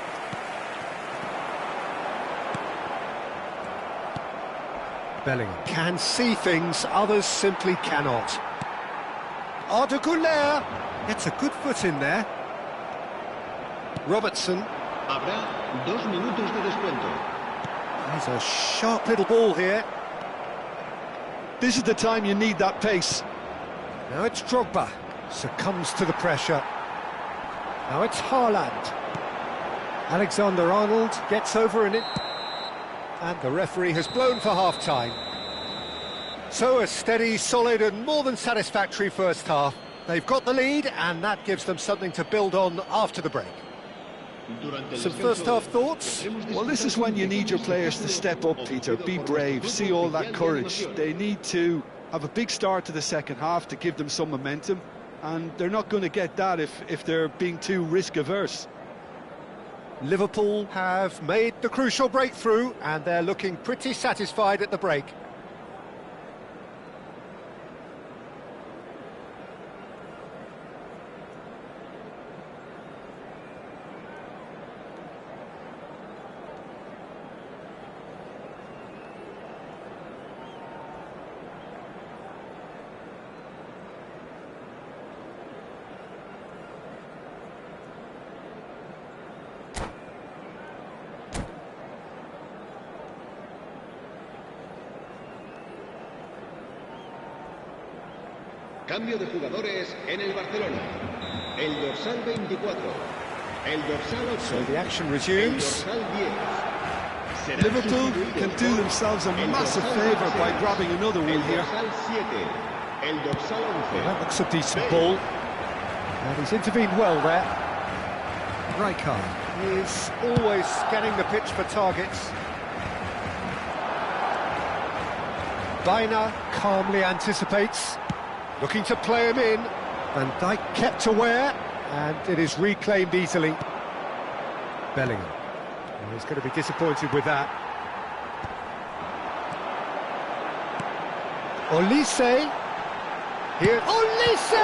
Bellingham can see things, others simply cannot. Arda Güler gets a good foot in there. Robertson. Habrá 2 minutos de descuento. There's a sharp little ball here. This is the time you need that pace. Now it's Drogba, succumbs to the pressure. Now it's Haaland. Alexander-Arnold gets over in it. And the referee has blown for half-time. So a steady, solid and more than satisfactory first half. They've got the lead and that gives them something to build on after the break. Some first half thoughts? Well, this is when you need your players to step up, Peter. Be brave, see all that courage. They need to have a big start to the second half to give them some momentum, and they're not going to get that if they're being too risk-averse. Liverpool have made the crucial breakthrough and they're looking pretty satisfied at the break. Cambio de jugadores en el Barcelona. El dorsal 24. El dorsal 8. So the action resumes. El dorsal 10. Liverpool can do themselves a massive favour by grabbing another one here. El dorsal 7. El dorsal 11. That looks a decent ball. And he's intervened well there. Rijkaard is always scanning the pitch for targets. Baina calmly anticipates. Looking to play him in. Van Dijk kept aware, and it is reclaimed easily. Bellingham. Oh, he's going to be disappointed with that. Olise. Here. Olise!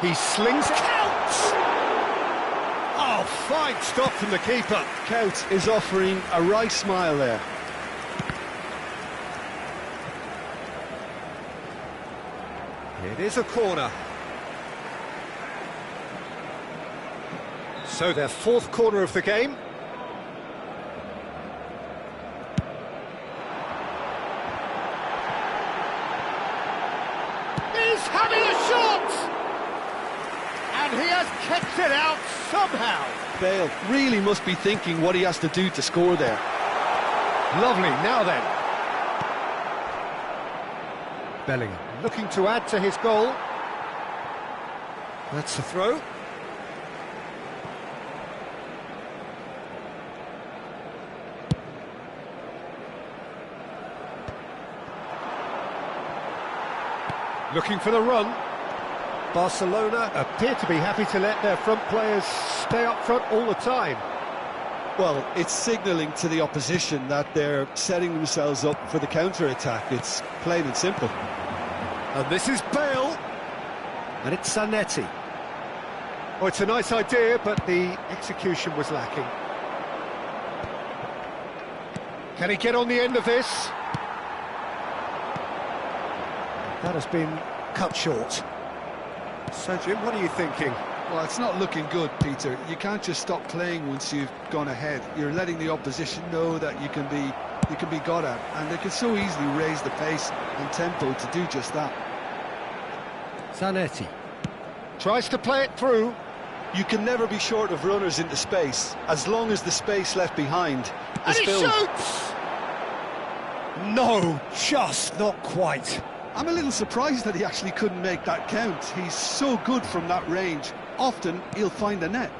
He slings Couch! Oh, fine stop from the keeper. Couch is offering a right smile there. It is a corner. So their fourth corner of the game. He's having a shot! And he has kept it out somehow. Bale really must be thinking what he has to do to score there. Lovely, now then. Bellingham looking to add to his goal. That's a throw. Looking for the run. Barcelona appear to be happy to let their front players stay up front all the time. Well, it's signalling to the opposition that they're setting themselves up for the counter-attack. It's plain and simple. And this is Bale. And it's Zanetti. Oh, it's a nice idea, but the execution was lacking. Can he get on the end of this? That has been cut short. So, Jim, what are you thinking? Well, it's not looking good, Peter. You can't just stop playing once you've gone ahead. You're letting the opposition know that you can be got at, and they can so easily raise the pace and tempo to do just that. Zanetti tries to play it through. You can never be short of runners into space, as long as the space left behind is filled. And he shoots! No, just not quite. I'm a little surprised that he actually couldn't make that count. He's so good from that range. Often, he'll find the net.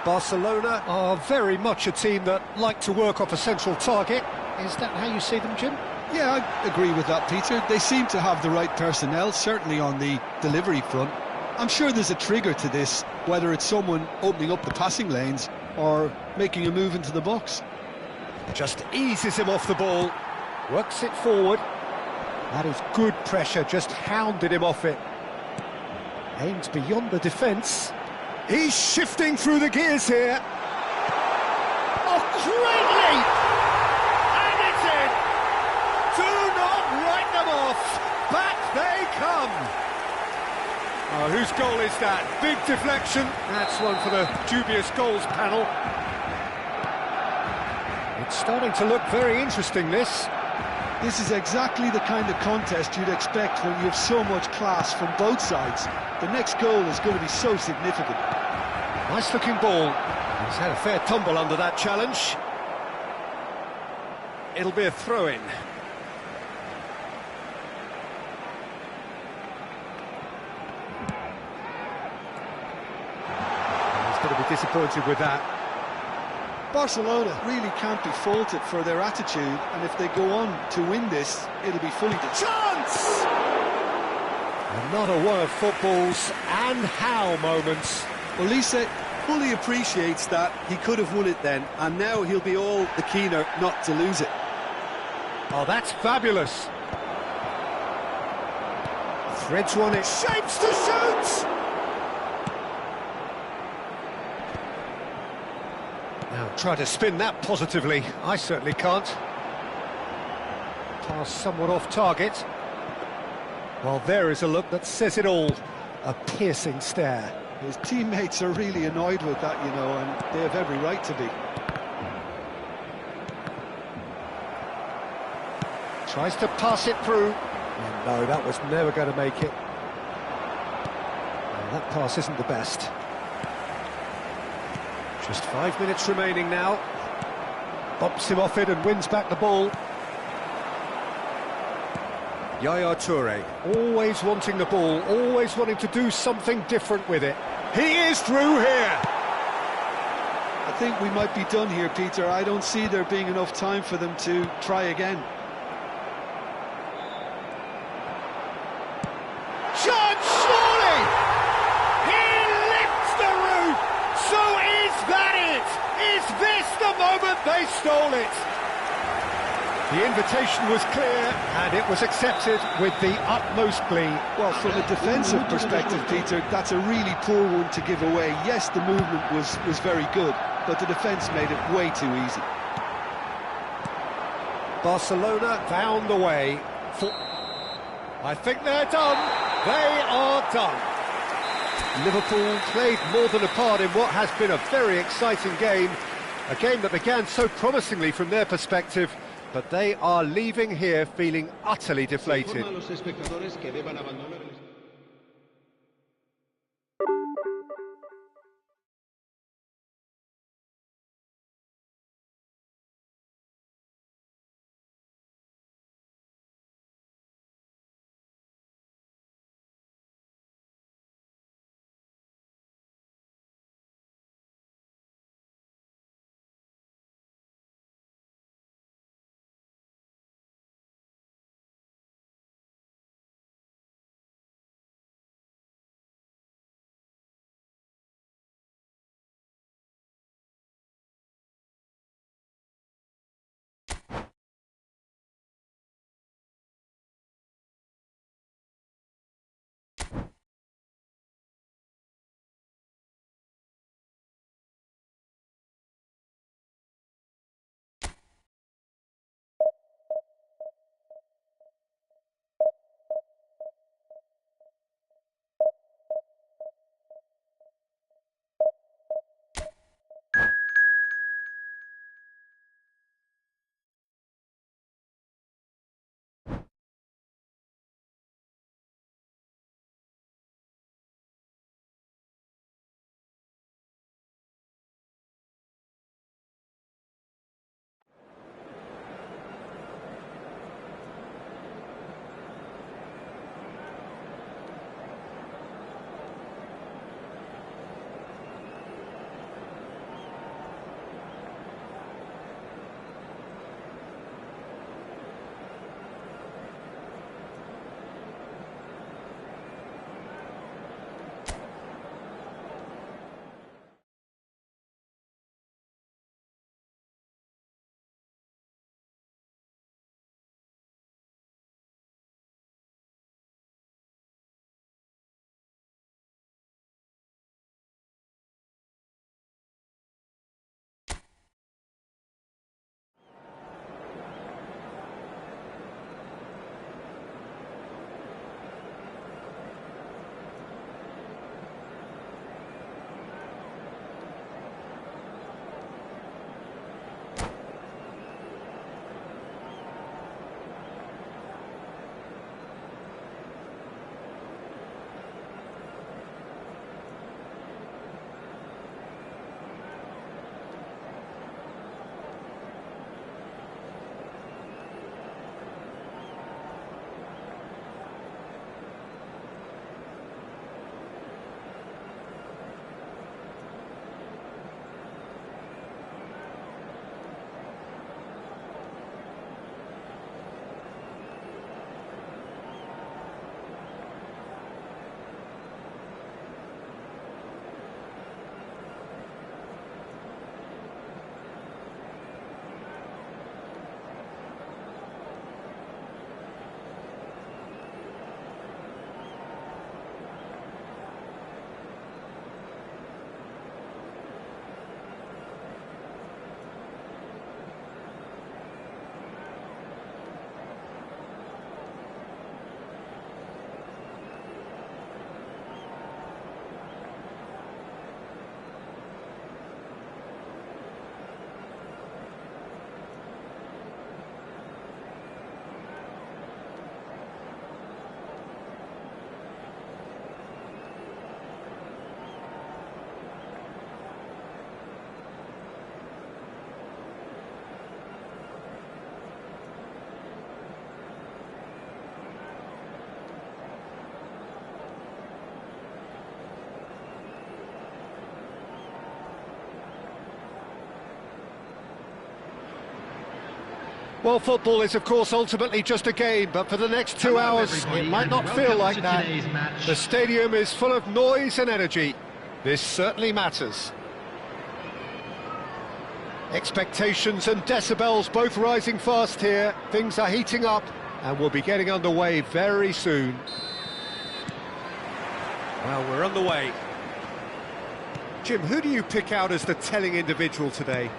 Barcelona are very much a team that like to work off a central target. Is that how you see them, Jim? Yeah, I agree with that, Peter. They seem to have the right personnel, certainly on the delivery front. I'm sure there's a trigger to this, whether it's someone opening up the passing lanes or making a move into the box. Just eases him off the ball, works it forward. That is good pressure, just hounded him off it. Aims beyond the defence. He's shifting through the gears here. Oh, great leap! And it's in! Do not write them off! Back they come! Oh, whose goal is that? Big deflection. That's one for the dubious goals panel. It's starting to look very interesting, this. This is exactly the kind of contest you'd expect when you have so much class from both sides. The next goal is going to be so significant. Nice looking ball. He's had a fair tumble under that challenge. It'll be a throw-in. He's going to be disappointed with that. Barcelona really can't be faulted for their attitude, and if they go on to win this, it'll be fully Chance! Another one of football's and how moments. Well, Lisa fully appreciates that he could have won it then, and now he'll be all the keener not to lose it. Oh, that's fabulous. Threads one, it shapes to shoot! Now try to spin that positively. I certainly can't. Pass somewhat off target. Well, there is a look that says it all. A piercing stare. His teammates are really annoyed with that, you know, and they have every right to be. Tries to pass it through. Oh, no, that was never going to make it. Well, that pass isn't the best. Just 5 minutes remaining now. Bumps him off it and wins back the ball. Yaya Toure, always wanting the ball, always wanting to do something different with it. He is through here! I think we might be done here, Peter. I don't see there being enough time for them to try again. Chance, surely! He lifts the roof! So is that it? Is this the moment they stole it? The invitation was clear, and it was accepted with the utmost glee. Well, from a defensive perspective, Peter, that's a really poor one to give away. Yes, the movement was very good, but the defence made it way too easy. Barcelona found a way for... I think they're done. They are done. Liverpool played more than a part in what has been a very exciting game. A game that began so promisingly from their perspective, but they are leaving here feeling utterly deflated. Well, football is, of course, ultimately just a game, but for the next 2 hours, everybody, it might and not feel welcome like to that. today's match. The stadium is full of noise and energy. This certainly matters. Expectations and decibels both rising fast here. Things are heating up, and we'll be getting underway very soon. Well, we're underway. Jim, who do you pick out as the telling individual today?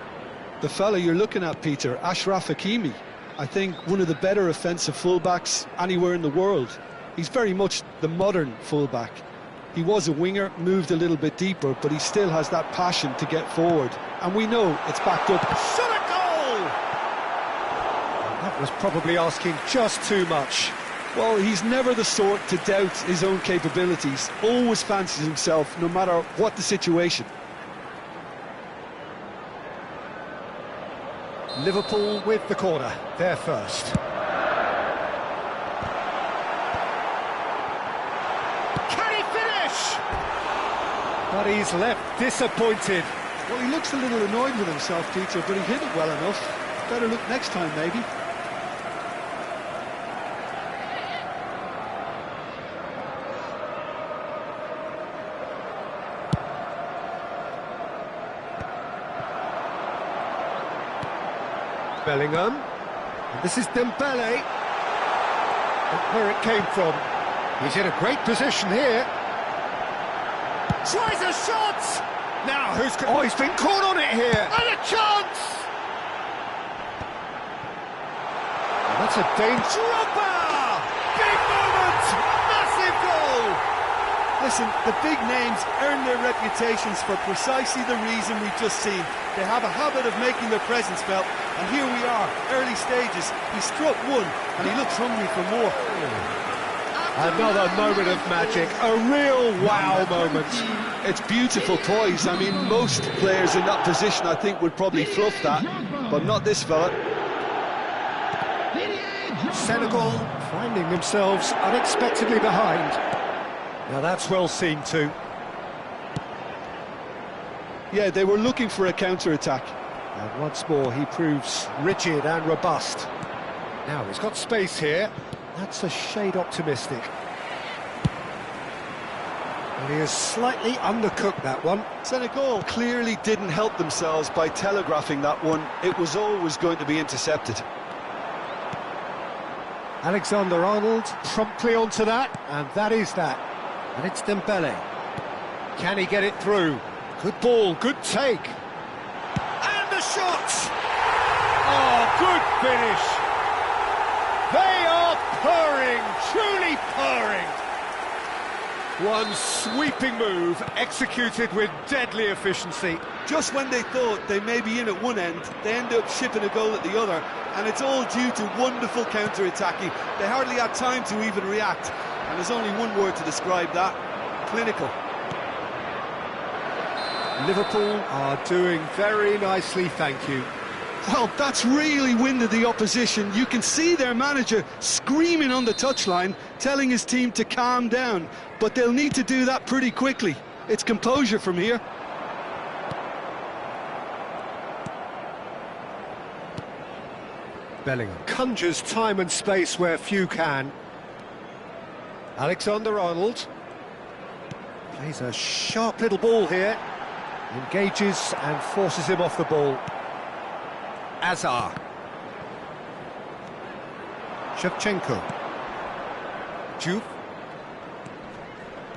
The fella you're looking at, Peter, Ashraf Hakimi. I think one of the better offensive fullbacks anywhere in the world. He's very much the modern fullback. He was a winger, moved a little bit deeper, but he still has that passion to get forward. And we know it's backed up. Shot a goal! That was probably asking just too much. Well, he's never the sort to doubt his own capabilities. Always fancies himself, no matter what the situation. Liverpool with the corner, they're first. Can he finish? But he's left disappointed. Well, he looks a little annoyed with himself, Peter, but he hit it well enough. Better look next time, maybe. Bellingham. And this is Dembele. Look where it came from. He's in a great position here. Tries a shot! Now, who's... Oh, he's been caught on it here! And a chance! And that's a danger... Big moment! Massive goal! Listen, the big names earn their reputations for precisely the reason we've just seen. They have a habit of making their presence felt, and here we are, early stages. He struck one, and he looks hungry for more. Another moment of magic, a real wow moment. It's beautiful poise. I mean, most players in that position, I think, would probably fluff that, but not this fella. Senegal finding themselves unexpectedly behind. Now that's well seen too. Yeah, they were looking for a counter-attack. And once more he proves rigid and robust. Now he's got space here. That's a shade optimistic. And he has slightly undercooked that one. Senegal clearly didn't help themselves by telegraphing that one. It was always going to be intercepted. Alexander-Arnold promptly onto that, and that is that. And it's Dembele. Can he get it through? Good ball, good take. And the shot! Oh, good finish! They are purring, truly purring. One sweeping move, executed with deadly efficiency. Just when they thought they may be in at one end, they end up shipping a goal at the other, and it's all due to wonderful counter-attacking. They hardly had time to even react, and there's only one word to describe that: clinical. Liverpool are doing very nicely, thank you. Well, that's really winded the opposition. You can see their manager screaming on the touchline, telling his team to calm down, but they'll need to do that pretty quickly. It's composure from here. Bellingham conjures time and space where few can. Alexander-Arnold plays a sharp little ball here, engages and forces him off the ball. Azar. Shevchenko. Juve.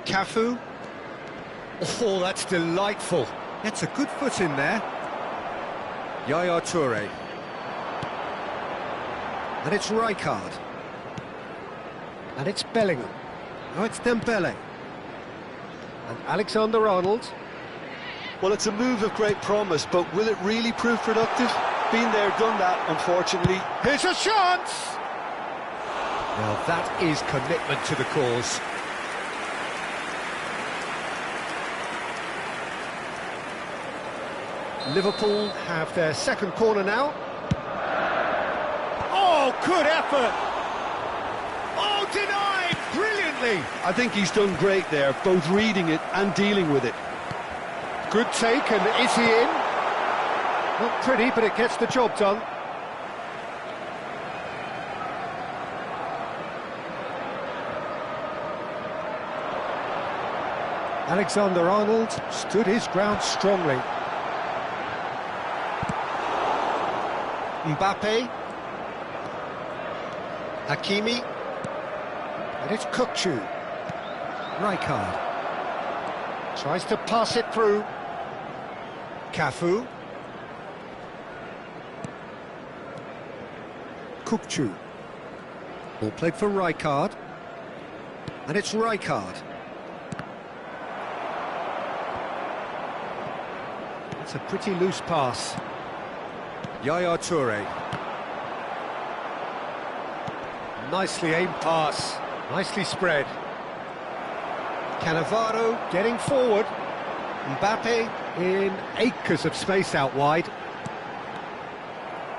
Cafu. Oh, that's delightful. Gets a good foot in there. Yaya Toure. And it's Rijkaard. And it's Bellingham. Oh, it's Dembele. And Alexander-Arnold. Well, it's a move of great promise, but will it really prove productive? Been there, done that, unfortunately. Here's a chance! Now that is commitment to the cause. Liverpool have their second corner now. Oh, good effort! Oh, denied brilliantly! I think he's done great there, both reading it and dealing with it. Good take, and is he in? Not pretty, but it gets the job done. Alexander-Arnold stood his ground strongly. Mbappe. Hakimi. And it's Kukçu. Rijkaard. Tries to pass it through. Cafu. Kukçu. Ball played for Rijkaard. And it's Rijkaard. It's a pretty loose pass. Yaya Toure. Nicely aimed pass. Nicely spread. Cannavaro getting forward. Mbappe in acres of space out wide.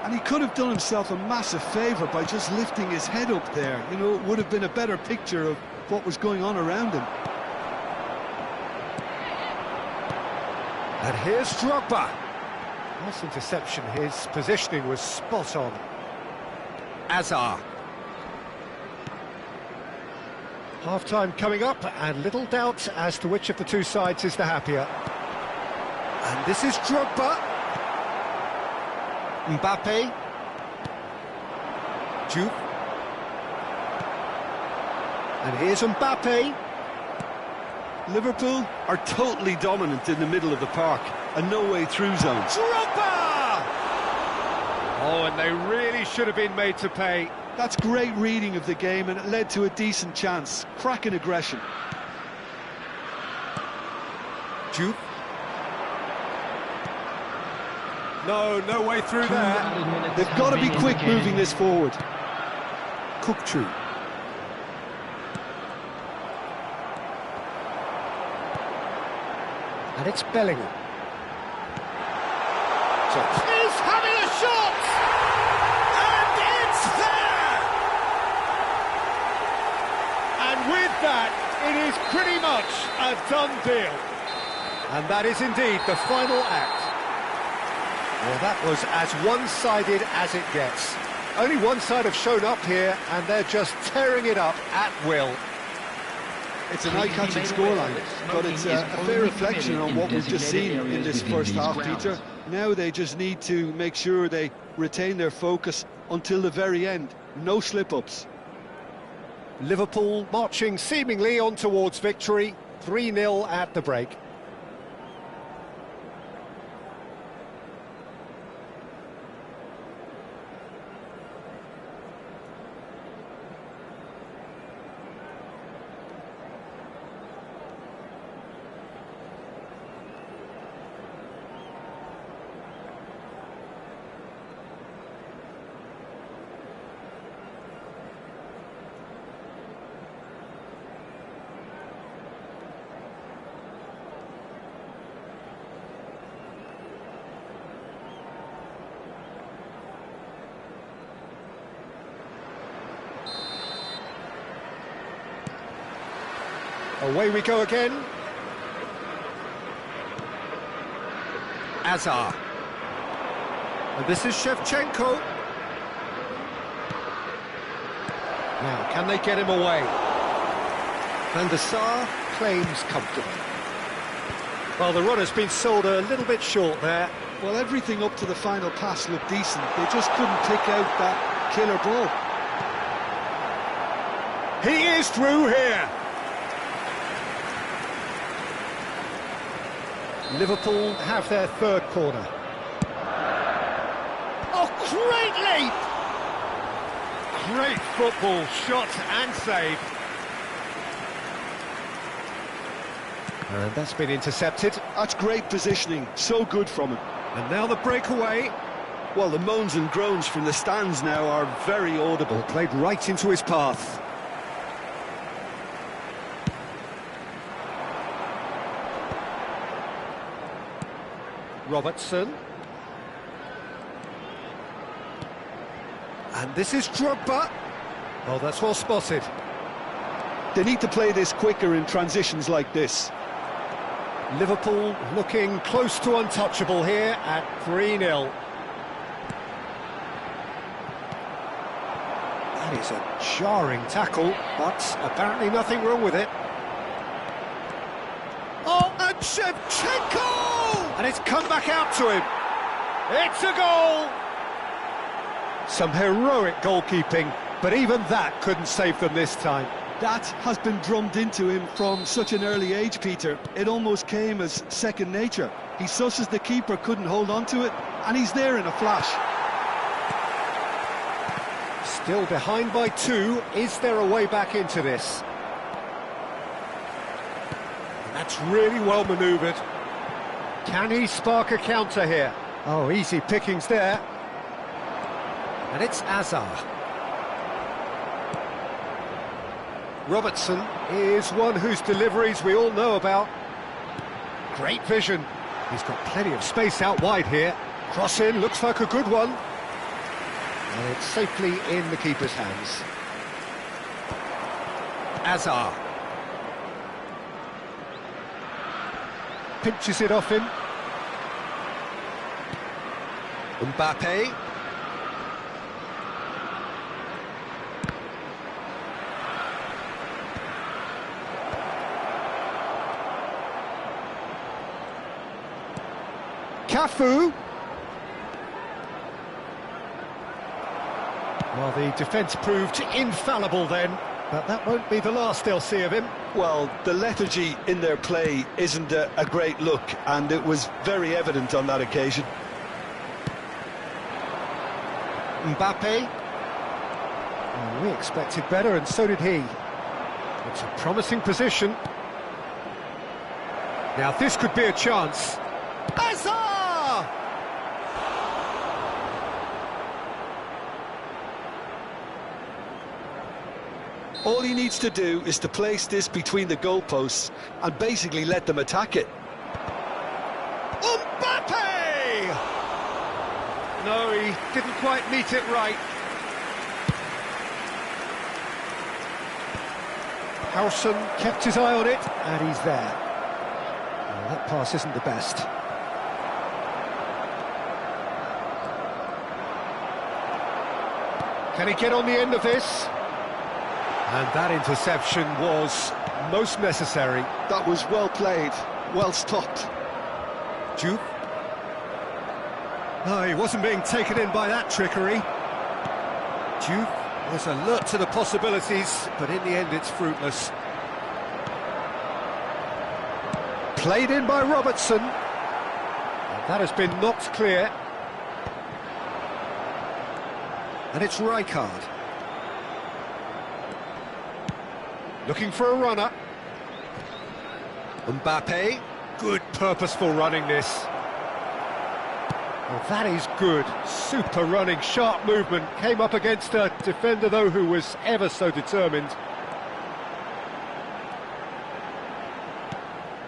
And he could have done himself a massive favour by just lifting his head up there. You know, it would have been a better picture of what was going on around him. And here's Drogba. Nice interception, his positioning was spot on. Azar. Half-time coming up, and little doubt as to which of the two sides is the happier. And this is Drogba. Mbappe. Juve. And here's Mbappe. Liverpool are totally dominant in the middle of the park, a no-way-through zone. Drogba! Oh, and they really should have been made to pay. That's great reading of the game, and it led to a decent chance. Cracking aggression. Juve. No way through there. They've got to be quick moving this forward. Kukçu. And it's Bellingham. He's having a shot! And it's there! And with that, it is pretty much a done deal. And that is indeed the final act. Well, that was as one-sided as it gets. Only one side have shown up here, and they're just tearing it up at will. It's an eye-catching scoreline, but it's a fair reflection on what we've just seen in this first half, Peter. Now they just need to make sure they retain their focus until the very end. No slip-ups. Liverpool marching seemingly on towards victory, 3-0 at the break. Away we go again. Azar. And this is Shevchenko. Now, can they get him away? Van der Sar claims comfortably. Well, the run has been sold a little bit short there. Well, everything up to the final pass looked decent. They just couldn't pick out that killer ball. He is through here. Liverpool have their third corner. Oh, great leap! Great football, shot and save. And that's been intercepted. That's great positioning, so good from him. And now the breakaway. Well, the moans and groans from the stands now are very audible. Played right into his path. Robertson. And this is Drogba. Oh, that's well spotted. They need to play this quicker in transitions like this. Liverpool looking close to untouchable here at 3-0. That is a jarring tackle, but apparently nothing wrong with it. Shevchenko! And it's come back out to him. It's a goal! Some heroic goalkeeping, but even that couldn't save them this time. That has been drummed into him from such an early age, Peter. It almost came as second nature. He susses the keeper, couldn't hold on to it, and he's there in a flash. Still behind by 2. Is there a way back into this? And that's really well manoeuvred. Can he spark a counter here? Oh, easy pickings there. And it's Azar. Robertson is one whose deliveries we all know about. Great vision. He's got plenty of space out wide here. Cross in, looks like a good one. And it's safely in the keeper's hands. Azar. Pinches it off him. Mbappe. Cafu. Well, the defence proved infallible then, but that won't be the last they'll see of him. Well, the lethargy in their play isn't a great look, and it was very evident on that occasion. Mbappe. Well, we expected better, and so did he. It's a promising position. Now, this could be a chance. Azar! All he needs to do is to place this between the goalposts and basically let them attack it. Mbappe! No, he didn't quite meet it right. Harrison kept his eye on it, and he's there. Well, that pass isn't the best. Can he get on the end of this? And that interception was most necessary. That was well played, well stopped. Juve. No, he wasn't being taken in by that trickery. Juve was alert to the possibilities, but in the end it's fruitless. Played in by Robertson. And that has been knocked clear. And it's Rijkaard. Looking for a runner. Mbappe. Good purposeful running this. Well, that is good. Super running, sharp movement. Came up against a defender, though, who was ever so determined.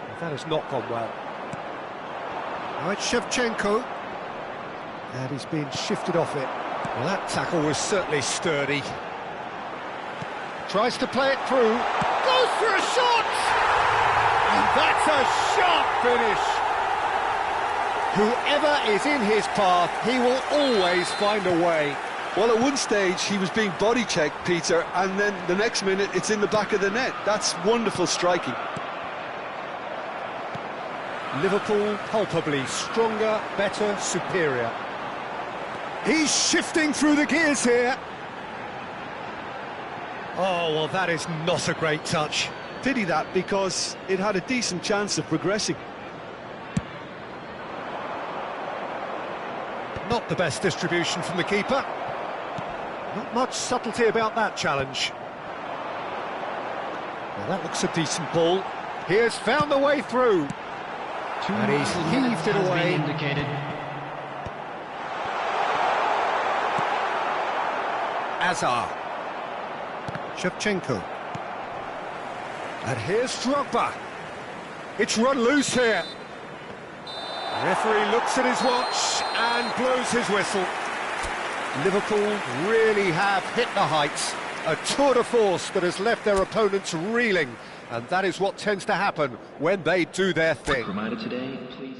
Well, that has not gone well. Now it's Shevchenko. And he's been shifted off it. Well, that tackle was certainly sturdy. Tries to play it through. Goes for a shot! And that's a sharp finish. Whoever is in his path, he will always find a way. Well, at one stage he was being body checked, Peter, and then the next minute it's in the back of the net. That's wonderful striking. Liverpool palpably stronger, better, superior. He's shifting through the gears here. Oh, well, that is not a great touch. Pity that, because it had a decent chance of progressing. Not the best distribution from the keeper. Not much subtlety about that challenge. Well, that looks a decent ball. He has found the way through. And he's heaved it away. Azar. Shevchenko. And here's Drogba. It's run loose here. The referee looks at his watch and blows his whistle. Liverpool really have hit the heights. A tour de force that has left their opponents reeling. And that is what tends to happen when they do their thing. Reminder today, please.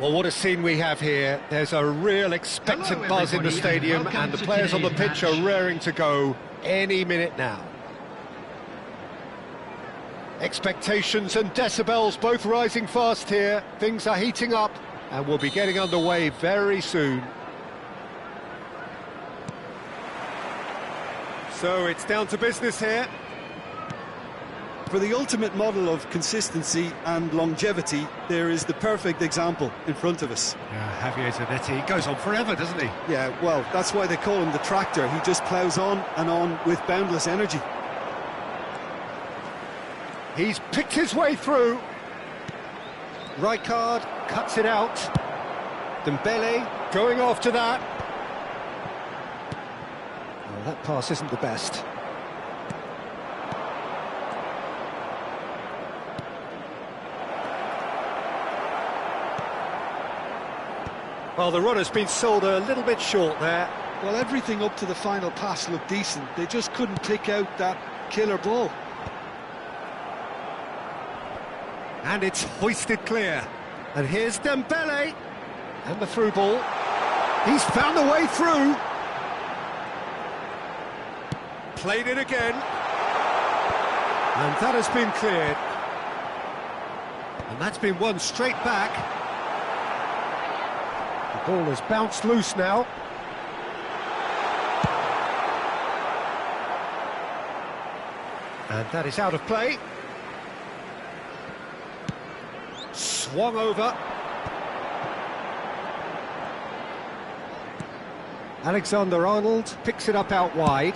Well, what a scene we have here. There's a real expectant buzz in the stadium, and the players on the pitch are raring to go any minute now. Expectations and decibels both rising fast here. Things are heating up, and we'll be getting underway very soon. So it's down to business here. For the ultimate model of consistency and longevity, there is the perfect example in front of us. Yeah, Javier Zanetti, he goes on forever, doesn't he? Yeah, well, that's why they call him the tractor. He just ploughs on and on with boundless energy. He's picked his way through. Rijkaard cuts it out. Dembele going after that. Well, that pass isn't the best. Well, the run has been sold a little bit short there. Well, everything up to the final pass looked decent. They just couldn't pick out that killer ball. And it's hoisted clear. And here's Dembele. And the through ball. He's found the way through. Played it again. And that has been cleared. And that's been won straight back. The ball has bounced loose now. And that is out of play. Swung over. Alexander-Arnold picks it up out wide.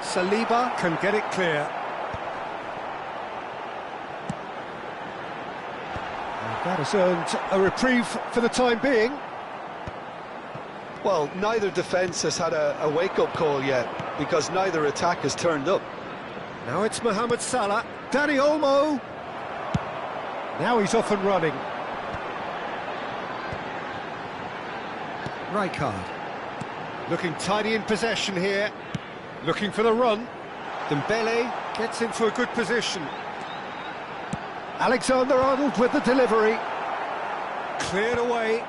Saliba can get it clear. And that has earned a reprieve for the time being. Well, neither defence has had a wake-up call yet, because neither attack has turned up. Now it's Mohamed Salah. Dani Olmo. Now he's off and running. Rijkaard. Looking tidy in possession here. Looking for the run. Dembele gets into a good position. Alexander-Arnold with the delivery. Cleared away.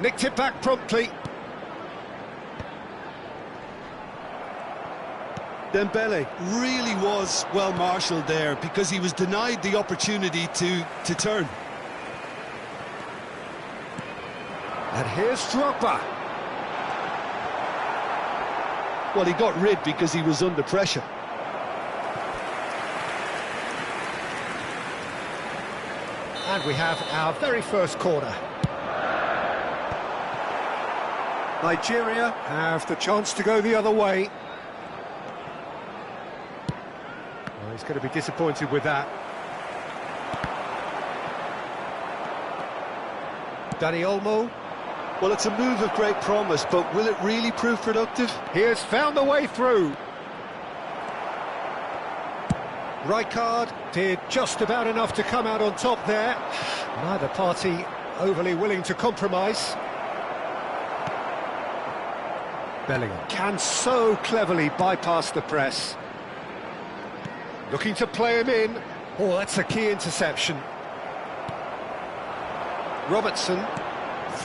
Nicked it back promptly. Dembele really was well marshalled there, because he was denied the opportunity to turn. And here's Drogba. Well, he got rid because he was under pressure. And we have our very first corner. Nigeria have the chance to go the other way. Well, he's going to be disappointed with that. Dani Olmo. Well, it's a move of great promise, but will it really prove productive? He has found the way through. Rijkaard did just about enough to come out on top there. Neither party overly willing to compromise. Bellingham can so cleverly bypass the press. Looking to play him in. Oh, that's a key interception. Robertson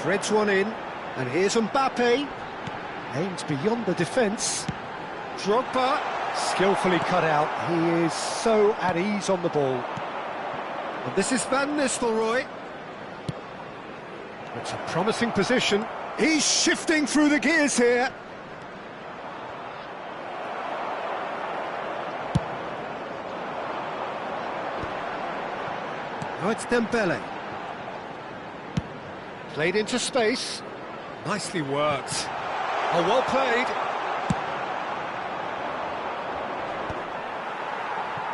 threads one in, and here's Mbappe. Aims beyond the defence. Drogba, skillfully cut out. He is so at ease on the ball. And this is Van Nistelrooy. It's a promising position. He's shifting through the gears here. Now it's Dembele. Played into space. Nicely worked. Oh, well played.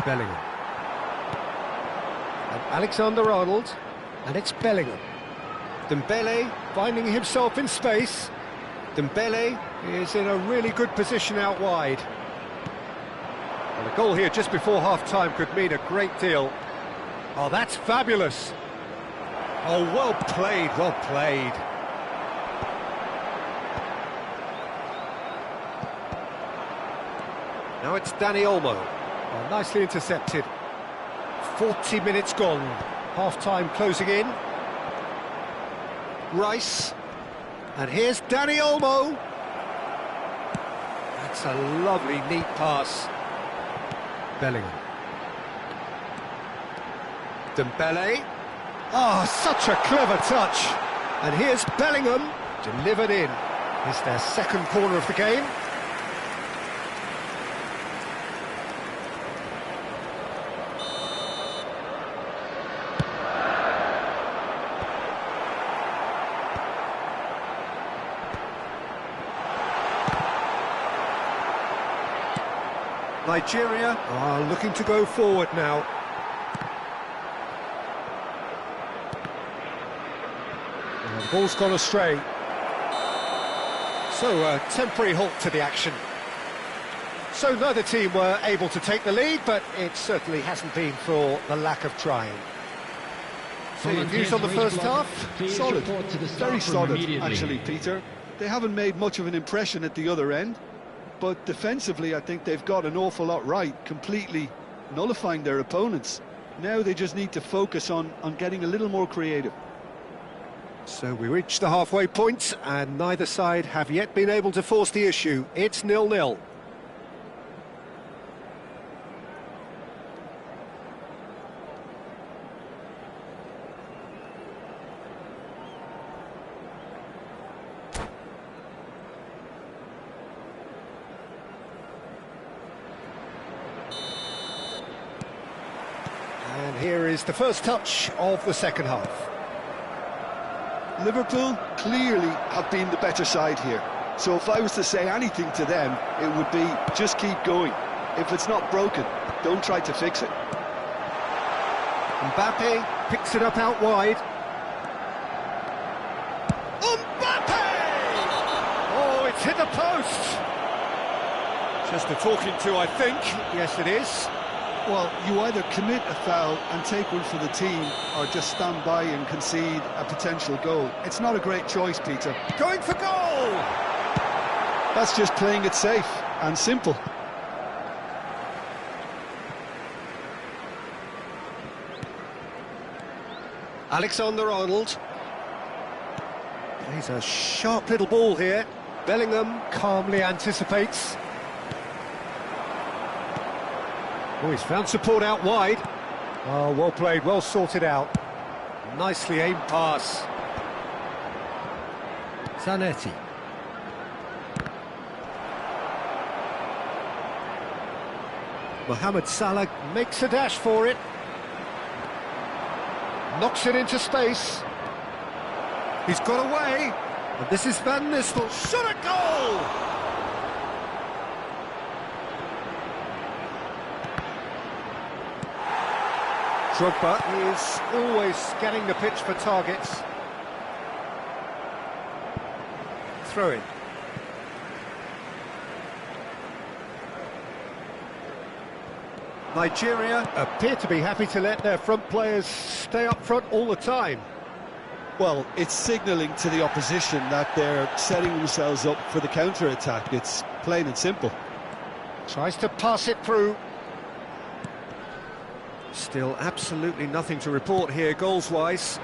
Bellingham. And Alexander-Arnold. And it's Bellingham. Dembele finding himself in space. Dembele is in a really good position out wide. And a goal here just before half-time could mean a great deal. Oh, that's fabulous. Oh, well played, well played. Now it's Dani Olmo. Oh, nicely intercepted. 40 minutes gone. Half-time closing in. Rice. And here's Dani Olmo. That's a lovely, neat pass. Bellingham. Dembele. Oh, such a clever touch. And here's Bellingham, delivered in. It's their second corner of the game. Nigeria are looking to go forward now. And the ball's gone astray. So a temporary halt to the action. So neither team were able to take the lead, but it certainly hasn't been for the lack of trying. So your views on the first half? Solid, very solid actually, Peter. They haven't made much of an impression at the other end, but defensively I think they've got an awful lot right, completely nullifying their opponents. Now they just need to focus on getting a little more creative. So we reach the halfway point, and neither side have yet been able to force the issue. It's 0-0. And here is the first touch of the second half. Liverpool clearly have been the better side here. So if I was to say anything to them, it would be just keep going. If it's not broken, don't try to fix it. Mbappe picks it up out wide. Mbappe! Oh, it's hit the post! Just a talking to, I think. Yes, it is. Well, you either commit a foul and take one for the team, or just stand by and concede a potential goal. It's not a great choice, Peter. Going for goal! That's just playing it safe and simple. Alexander-Arnold. Plays a sharp little ball here. Bellingham calmly anticipates. Oh, he's found support out wide. Oh, well played, well sorted out. Nicely aimed pass. Zanetti. Mohamed Salah makes a dash for it. Knocks it into space. He's got away. And this is Van Nistel. Shot a goal! Drogba is always scanning the pitch for targets. Throw in. Nigeria appear to be happy to let their front players stay up front all the time. Well, it's signalling to the opposition that they're setting themselves up for the counter-attack. It's plain and simple. Tries to pass it through. Still absolutely nothing to report here goals-wise.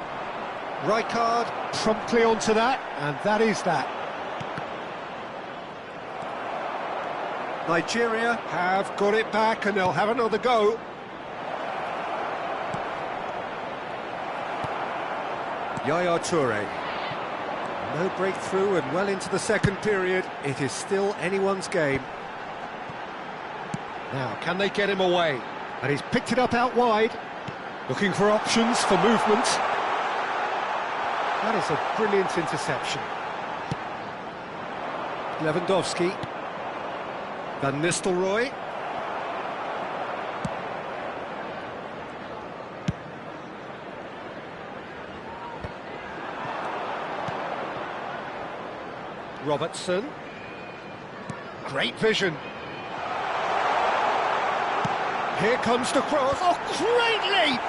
Rijkaard promptly onto that, and that is that. Nigeria have got it back, and they'll have another go. Yaya Toure. No breakthrough, and well into the second period. It is still anyone's game. Now, can they get him away? And he's picked it up out wide, looking for options for movement. That is a brilliant interception. Lewandowski. Van Nistelrooy. Robertson. Great vision. Here comes the cross. Oh, great leap!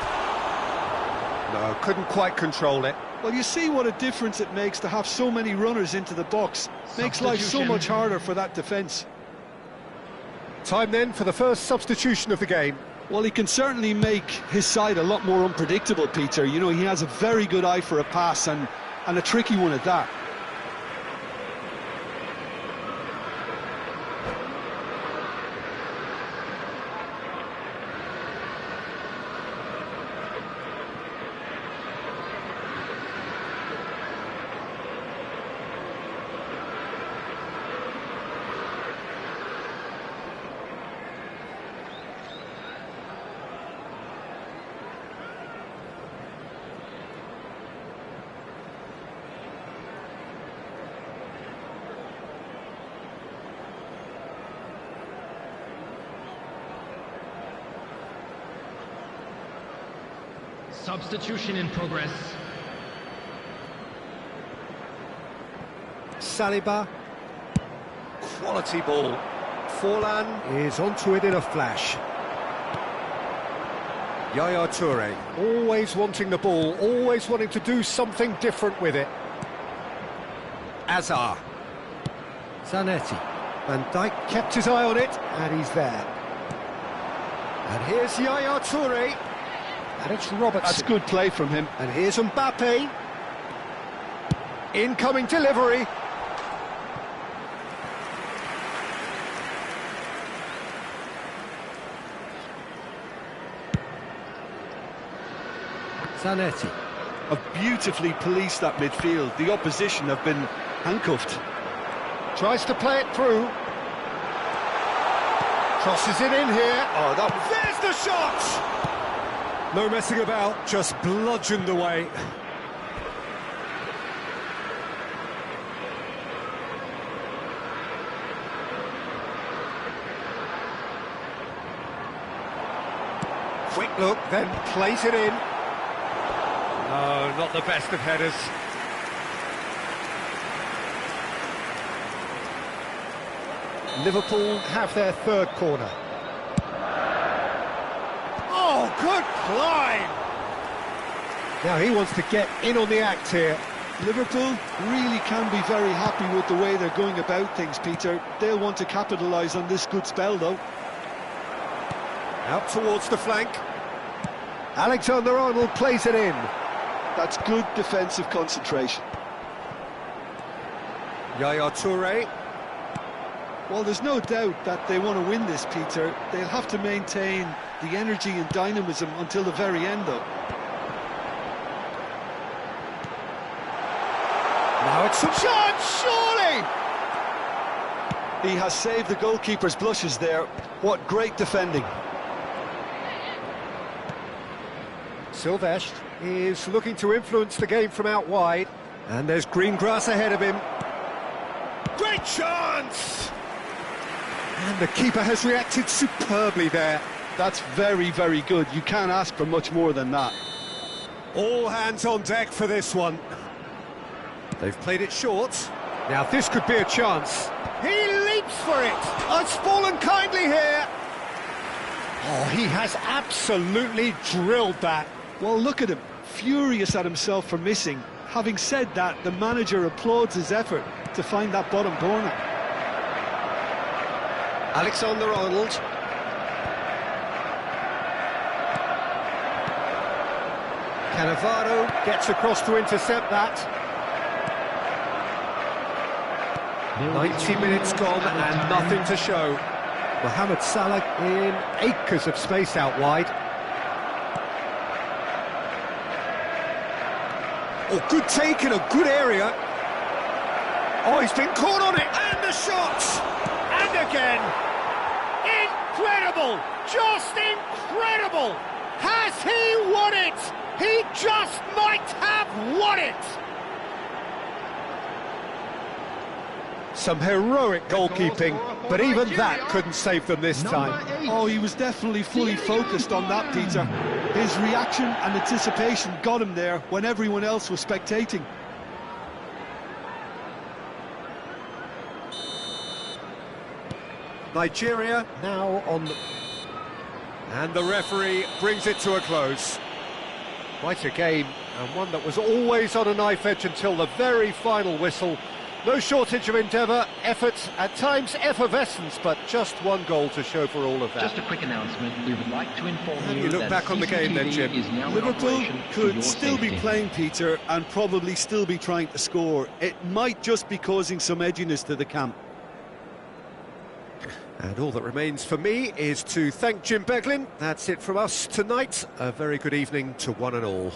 No, couldn't quite control it. Well, you see what a difference it makes to have so many runners into the box. Makes life so much harder for that defence. Time then for the first substitution of the game. Well, he can certainly make his side a lot more unpredictable, Peter. You know, he has a very good eye for a pass, and a tricky one at that. Substitution in progress. Saliba. Quality ball. Forlan is onto it in a flash. Yaya Toure, always wanting the ball, always wanting to do something different with it. Azar. Zanetti. Van Dijk kept his eye on it, and he's there. And here's Yaya Toure. And it's Robertson. That's good play from him. And here's Mbappe. Incoming delivery. Zanetti. Have beautifully policed that midfield. The opposition have been handcuffed. Tries to play it through. Crosses it in here. Oh, there's the shot! No messing about, just bludgeoned away. Quick look, then plays it in. No, not the best of headers. Liverpool have their third corner. Oh, good climb! Now he wants to get in on the act here. Liverpool really can be very happy with the way they're going about things, Peter. They'll want to capitalise on this good spell, though. Out towards the flank. Alexander-Arnold plays it in. That's good defensive concentration. Yaya Toure. Well, there's no doubt that they want to win this, Peter. They'll have to maintain the energy and dynamism until the very end, though. Now it's a chance, surely! He has saved the goalkeeper's blushes there. What great defending. Silvestre is looking to influence the game from out wide. And there's green grass ahead of him. Great chance! And the keeper has reacted superbly there. That's very, very good. You can't ask for much more than that. All hands on deck for this one. They've played it short. Now this could be a chance. He leaps for it. It's fallen kindly here. Oh, he has absolutely drilled that. Well, look at him, furious at himself for missing. Having said that, the manager applauds his effort to find that bottom corner. Alexander-Arnold. Cannavaro gets across to intercept that. 90 minutes gone and nothing to show. Mohamed Salah in acres of space out wide. Oh, good take in a good area. Oh, he's been caught on it, and the shot! And again! Incredible! Just incredible! Has he won it? He just might have won it! Some heroic goalkeeping, but even that couldn't save them this time. Oh, he was definitely fully focused on that, Peter. His reaction and anticipation got him there when everyone else was spectating. Nigeria now on the... And the referee brings it to a close. Quite a game, and one that was always on a knife edge until the very final whistle. No shortage of endeavour, effort, at times effervescence, but just one goal to show for all of that. Just a quick announcement. We would like to inform you look that back on the game then, Jim. is now in Liverpool operation for could your still be safety. playing, Peter, and probably still be trying to score. It might just be causing some edginess to the camp. And all that remains for me is to thank Jim Beglin. That's it from us tonight. A very good evening to one and all.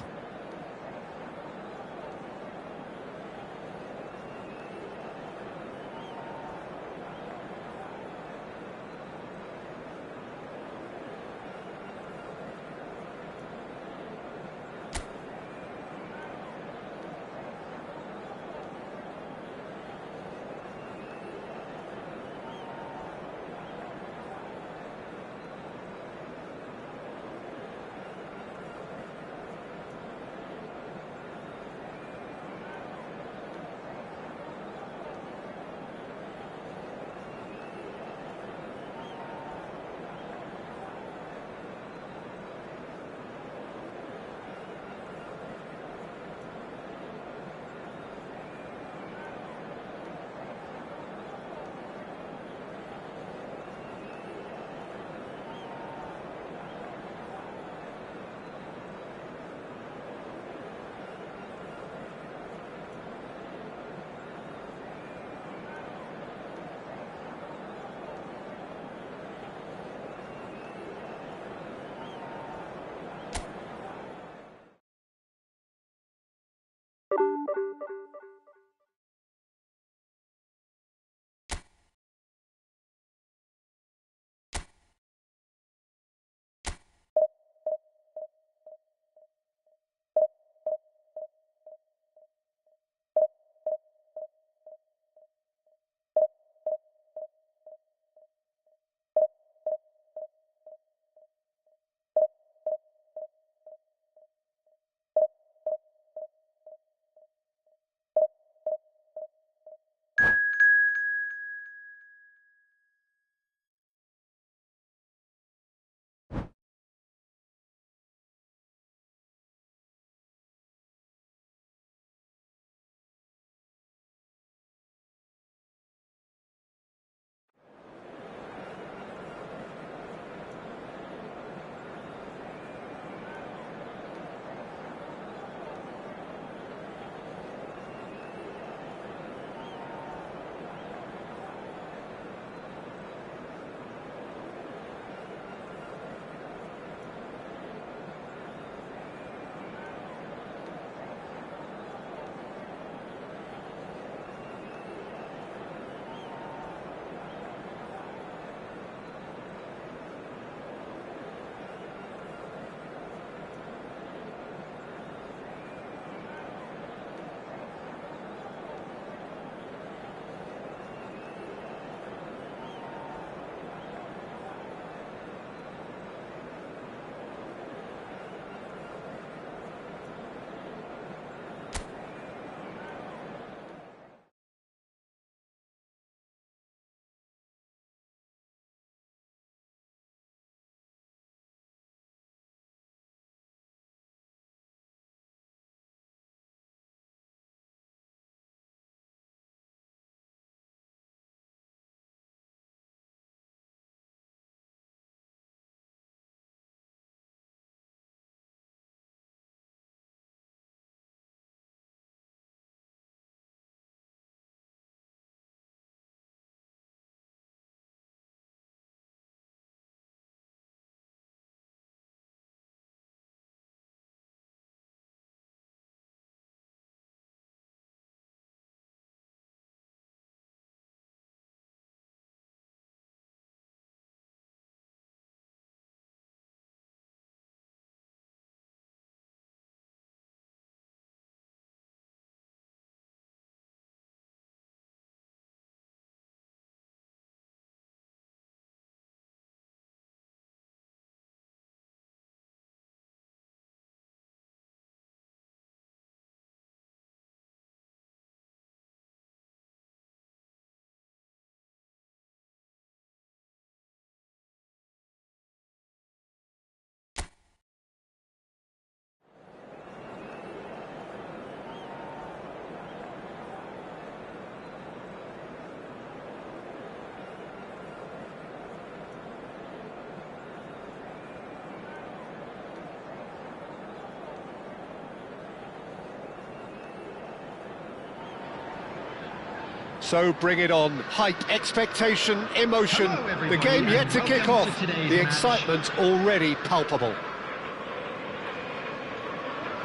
So bring it on. Hype, expectation, emotion. Hello, The game yet to kick off. today's The match. excitement already palpable.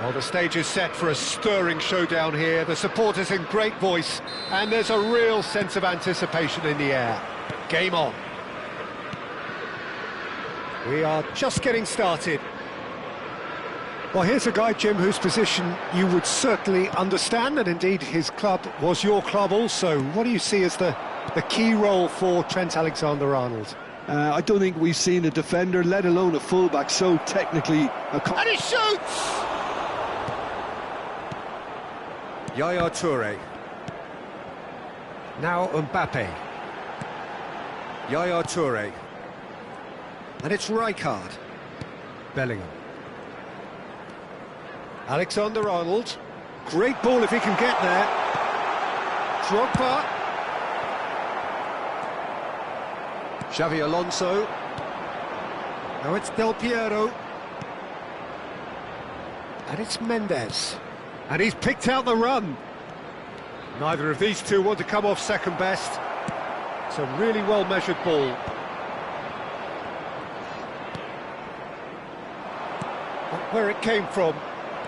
Well, the stage is set for a stirring showdown here. The supporters in great voice, and there's a real sense of anticipation in the air. Game on. We are just getting started. Well, here's a guy, Jim, whose position you would certainly understand, and indeed his club was your club also. What do you see as the key role for Trent Alexander-Arnold? I don't think we've seen a defender, let alone a fullback, so technically... And he shoots! Yaya Toure. Now Mbappe. Yaya Toure. And it's Rijkaard. Bellingham. Alexander-Arnold. Great ball if he can get there. Drogba. Xavi Alonso. Now it's Del Piero. And it's Mendes. And he's picked out the run. Neither of these two want to come off second best. It's a really well-measured ball. But where it came from.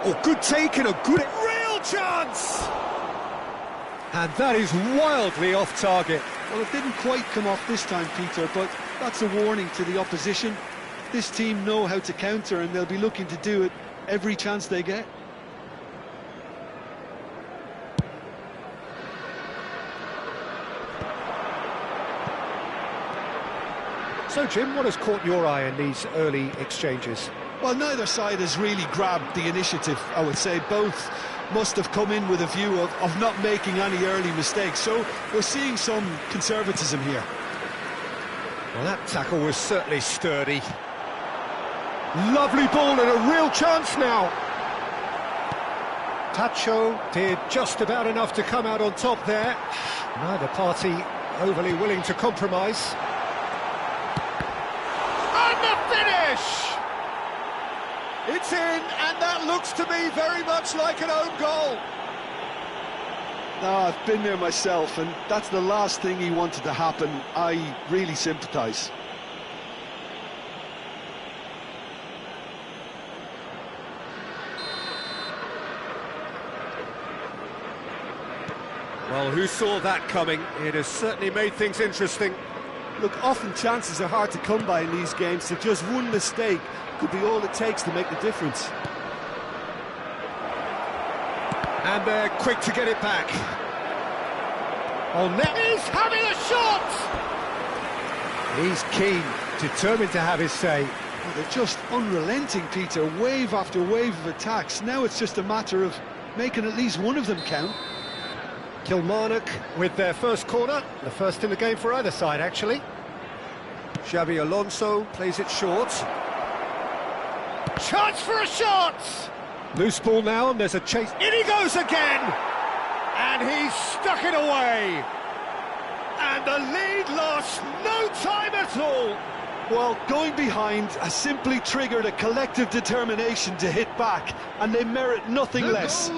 Oh, good take and a good... Real chance! And that is wildly off target. Well, it didn't quite come off this time, Peter, but that's a warning to the opposition. This team know how to counter, and they'll be looking to do it every chance they get. So, Jim, what has caught your eye in these early exchanges? Well, neither side has really grabbed the initiative, I would say. Both must have come in with a view of not making any early mistakes. So we're seeing some conservatism here. Well, that tackle was certainly sturdy. Lovely ball and a real chance now. Tacho did just about enough to come out on top there. Neither party overly willing to compromise. And the finish! It's in, and that looks to me very much like an own goal. No, I've been there myself, and that's the last thing he wanted to happen. I really sympathise. Well, who saw that coming? It has certainly made things interesting. Look, often chances are hard to come by in these games, so just one mistake could be all it takes to make the difference. And they're quick to get it back. Oh, net is having a shot! He's keen, determined to have his say. Well, they're just unrelenting, Peter, wave after wave of attacks. Now it's just a matter of making at least one of them count. Kilmarnock with their first corner, the first in the game for either side, actually. Xavi Alonso plays it short. Chance for a shot! Loose ball now, and there's a chase. In he goes again! And he's stuck it away! And the lead lost no time at all! Well, going behind has simply triggered a collective determination to hit back, and they merit nothing less.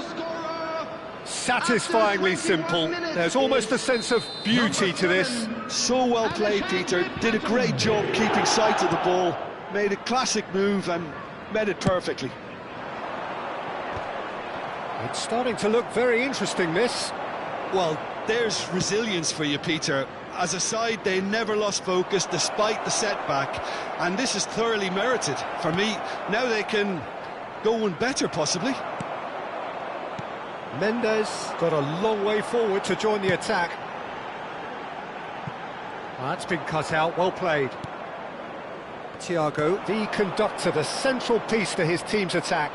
Satisfyingly simple. There's almost a sense of beauty to this. So well played, Peter. Did a great job keeping sight of the ball. Made a classic move and met it perfectly. It's starting to look very interesting, this. Well, there's resilience for you, Peter. As a side, they never lost focus despite the setback, and this is thoroughly merited. For me, now they can go one better, possibly. Mendes got a long way forward to join the attack. Well, that's been cut out, well played. Thiago, the conductor, the central piece to his team's attack.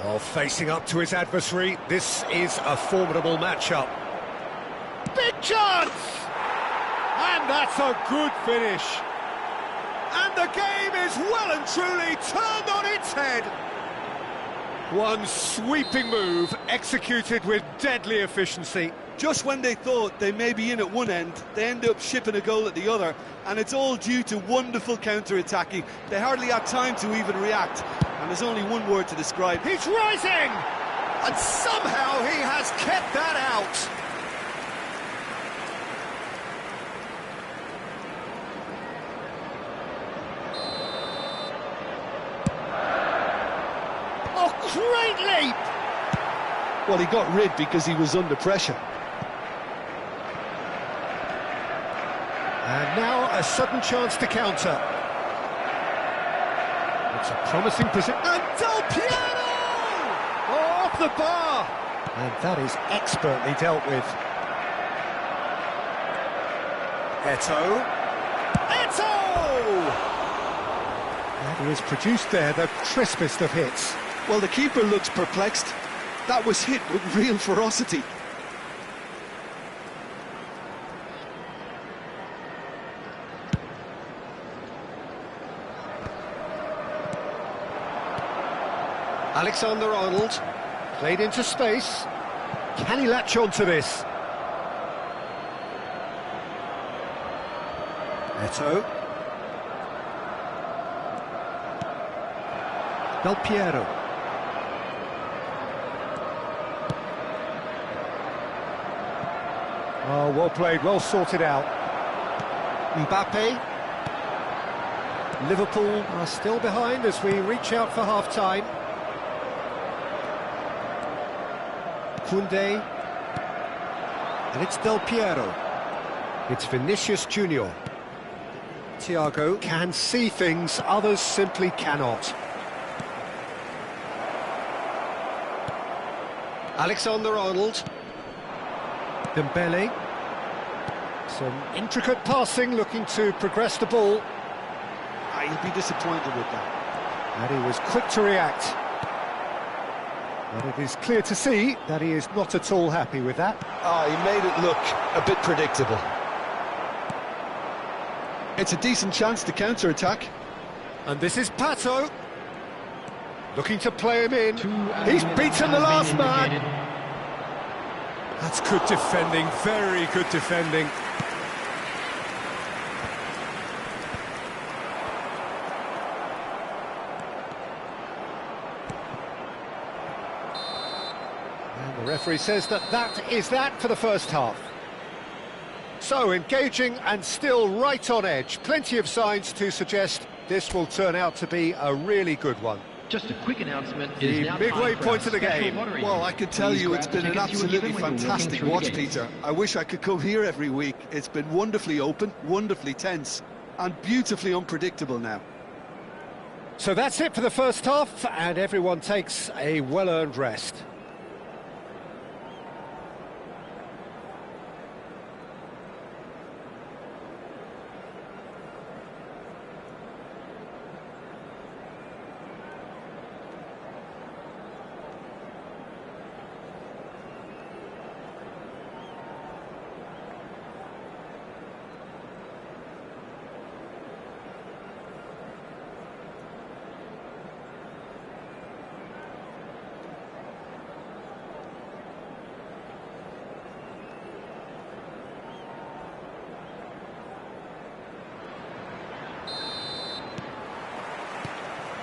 Oh, facing up to his adversary, this is a formidable matchup. Big chance! And that's a good finish. And the game is well and truly turned on its head. One sweeping move, executed with deadly efficiency. Just when they thought they may be in at one end, they end up shipping a goal at the other, and it's all due to wonderful counter-attacking. They hardly had time to even react, and there's only one word to describe. He's rising! And somehow he has kept that out. great leap! Well, he got rid because he was under pressure. And now a sudden chance to counter. It's a promising position. And Del Piero! Oh, off the bar! And that is expertly dealt with. Eto'o! And he has produced there the crispest of hits. Well, the keeper looks perplexed. That was hit with real ferocity. Alexander-Arnold, played into space. Can he latch on to this? Eto'o. Del Piero. Oh, well played, well sorted out. Mbappe. Liverpool are still behind as we reach out for half-time. Koundé. And it's Del Piero. It's Vinicius Junior. Thiago can see things others simply cannot. Alexander-Arnold. Dembele. Some intricate passing, looking to progress the ball. He'll be disappointed with that. And he was quick to react. But it is clear to see that he is not at all happy with that. He made it look a bit predictable. It's a decent chance to counter-attack. And this is Pato. Looking to play him in. He's beaten the last man. That's good defending, very good defending. And the referee says that is that for the first half. So, engaging and still right on edge. Plenty of signs to suggest this will turn out to be a really good one. Just a quick announcement. It The is now midway time for point our of the special game. lottery. Well, I could tell Please you grab it's the been an tickets you were absolutely given when you were walking fantastic through the watch, gates. Peter. I wish I could come here every week. It's been wonderfully open, wonderfully tense, and beautifully unpredictable now. So that's it for the first half, and everyone takes a well-earned rest.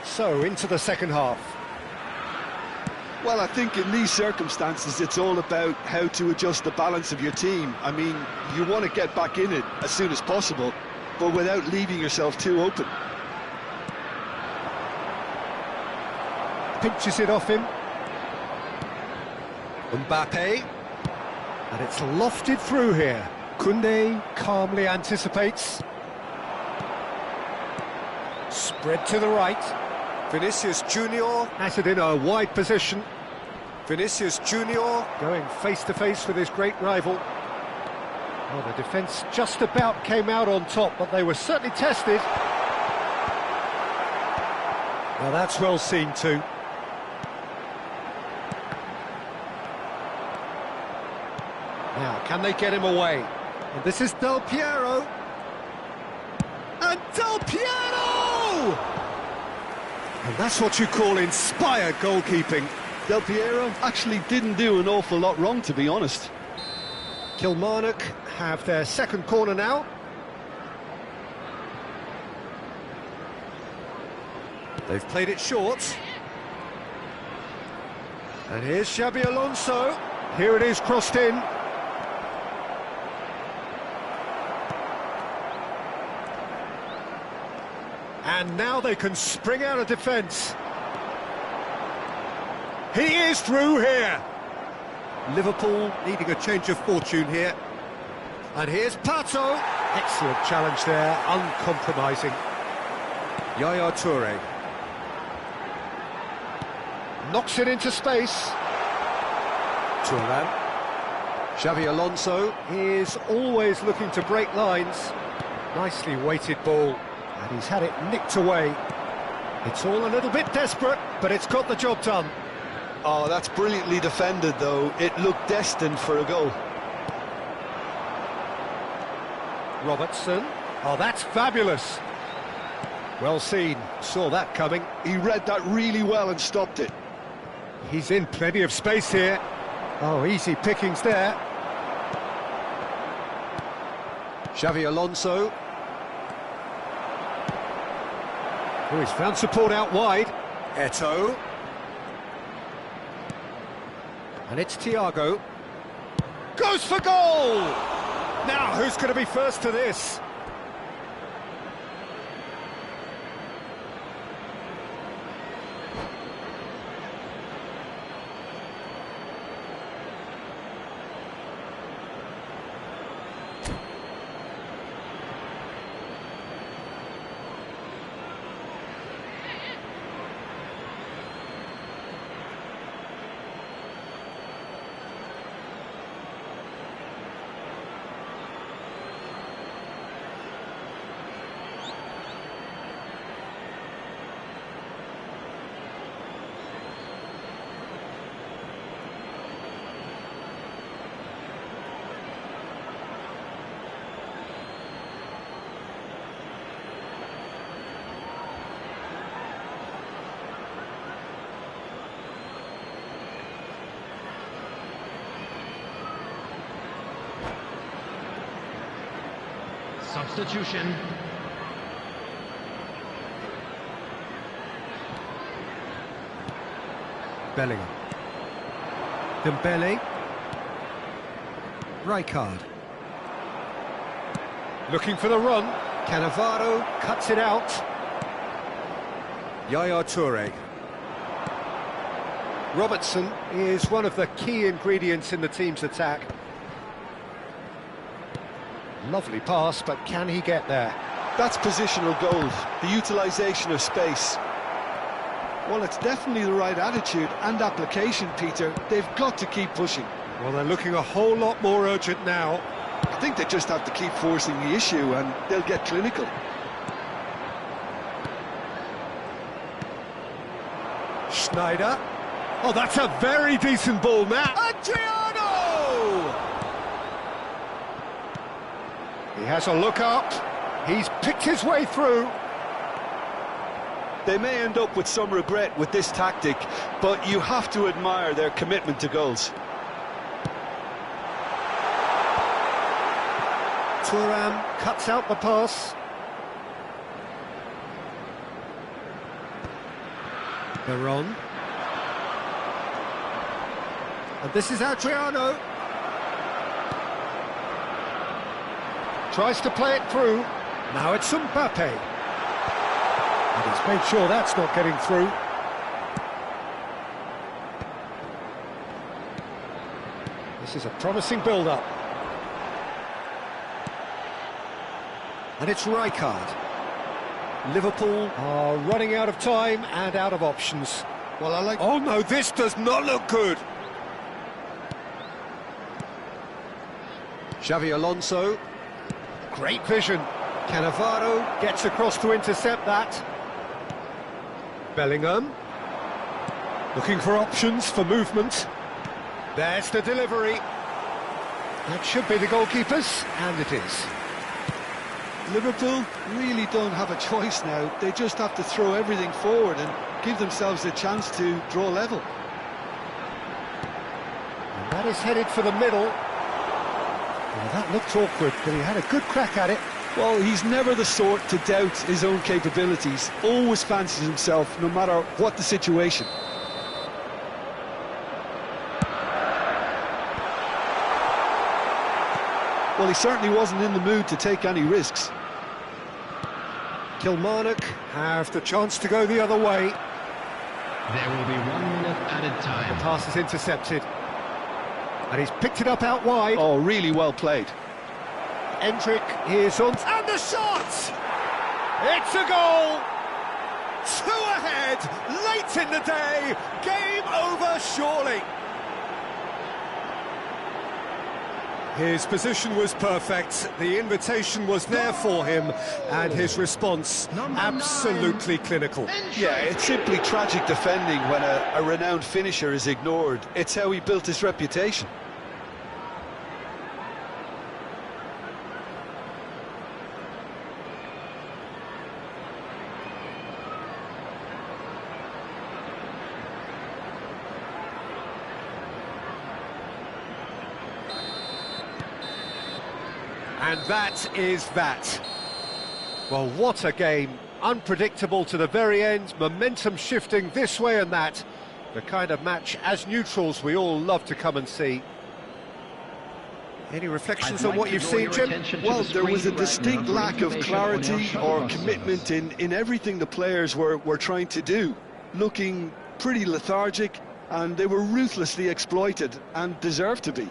So, into the second half. Well, I think in these circumstances, it's all about how to adjust the balance of your team. I mean, you want to get back in it as soon as possible, but without leaving yourself too open. Pinches it off him. Mbappe. And it's lofted through here. Koundé calmly anticipates. Spread to the right. Vinicius Junior has it in a wide position. Vinicius Junior going face-to-face with his great rival. Well, the defence just about came out on top, but they were certainly tested. Well, that's well seen too. Now, can they get him away? And this is Del Piero. And Del Piero! And that's what you call inspired goalkeeping. Del Piero actually didn't do an awful lot wrong, to be honest. Kilmarnock have their second corner now. They've played it short. And here's Xabi Alonso. Here it is, crossed in. And now they can spring out of defence. He is through here. Liverpool needing a change of fortune here. And here's Pato. Excellent challenge there, uncompromising. Yaya Toure. Knocks it into space. Thuram. Xavi Alonso is always looking to break lines. Nicely weighted ball, and he's had it nicked away. It's all a little bit desperate, but it's got the job done. Oh, that's brilliantly defended, though. It looked destined for a goal. Robertson. Oh, that's fabulous. Well seen, saw that coming. He read that really well and stopped it. He's in plenty of space here. Oh, easy pickings there. Xavi Alonso. Oh, he's found support out wide. Eto'o. And it's Thiago. Goes for goal! Now, who's going to be first to this? Substitution. Bellingham. Dembele. Rijkaard. Looking for the run. Cannavaro cuts it out. Yaya Toure. Robertson is one of the key ingredients in the team's attack. Lovely pass, but can he get there? That's positional goals, the utilisation of space. Well, it's definitely the right attitude and application, Peter. They've got to keep pushing. Well, they're looking a whole lot more urgent now. I think they just have to keep forcing the issue and they'll get clinical. Schneider. Oh, that's a very decent ball now. Adriano! He has a look up. He's picked his way through. They may end up with some regret with this tactic, but you have to admire their commitment to goals. Thuram cuts out the pass. Veron. And this is Adriano. Tries to play it through. Now it's Mbappe. And he's made sure that's not getting through. This is a promising build-up. And it's Rijkaard. Liverpool are running out of time and out of options. Well, I like... Oh no, this does not look good. Xavi Alonso. Great vision. Cannavaro gets across to intercept that. Bellingham. Looking for options for movement. There's the delivery. That should be the goalkeepers, and it is. Liverpool really don't have a choice now. They just have to throw everything forward and give themselves a chance to draw level. And that is headed for the middle. Well, that looked awkward, but he had a good crack at it. Well, he's never the sort to doubt his own capabilities. Always fancies himself, no matter what the situation. Well, he certainly wasn't in the mood to take any risks. Kilmarnock have the chance to go the other way. There will be 1 minute added The time. pass is intercepted. And he's picked it up out wide. Oh, really well played. Endrick is on. And the shot! It's a goal! 2 ahead, late in the day. Game over, surely. His position was perfect, the invitation was there for him, and his response absolutely clinical. Yeah, it's simply tragic defending when a renowned finisher is ignored. It's how he built his reputation. And that is that. Well, what a game. Unpredictable to the very end, momentum shifting this way and that. The kind of match, as neutrals, we all love to come and see. Any reflections on what you've seen, Jim? Well, there was a distinct lack of clarity or commitment in everything the players were trying to do. Looking pretty lethargic, and they were ruthlessly exploited, and deserved to be.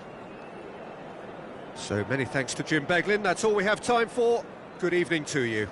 So many thanks to Jim Beglin. That's all we have time for. Good evening to you.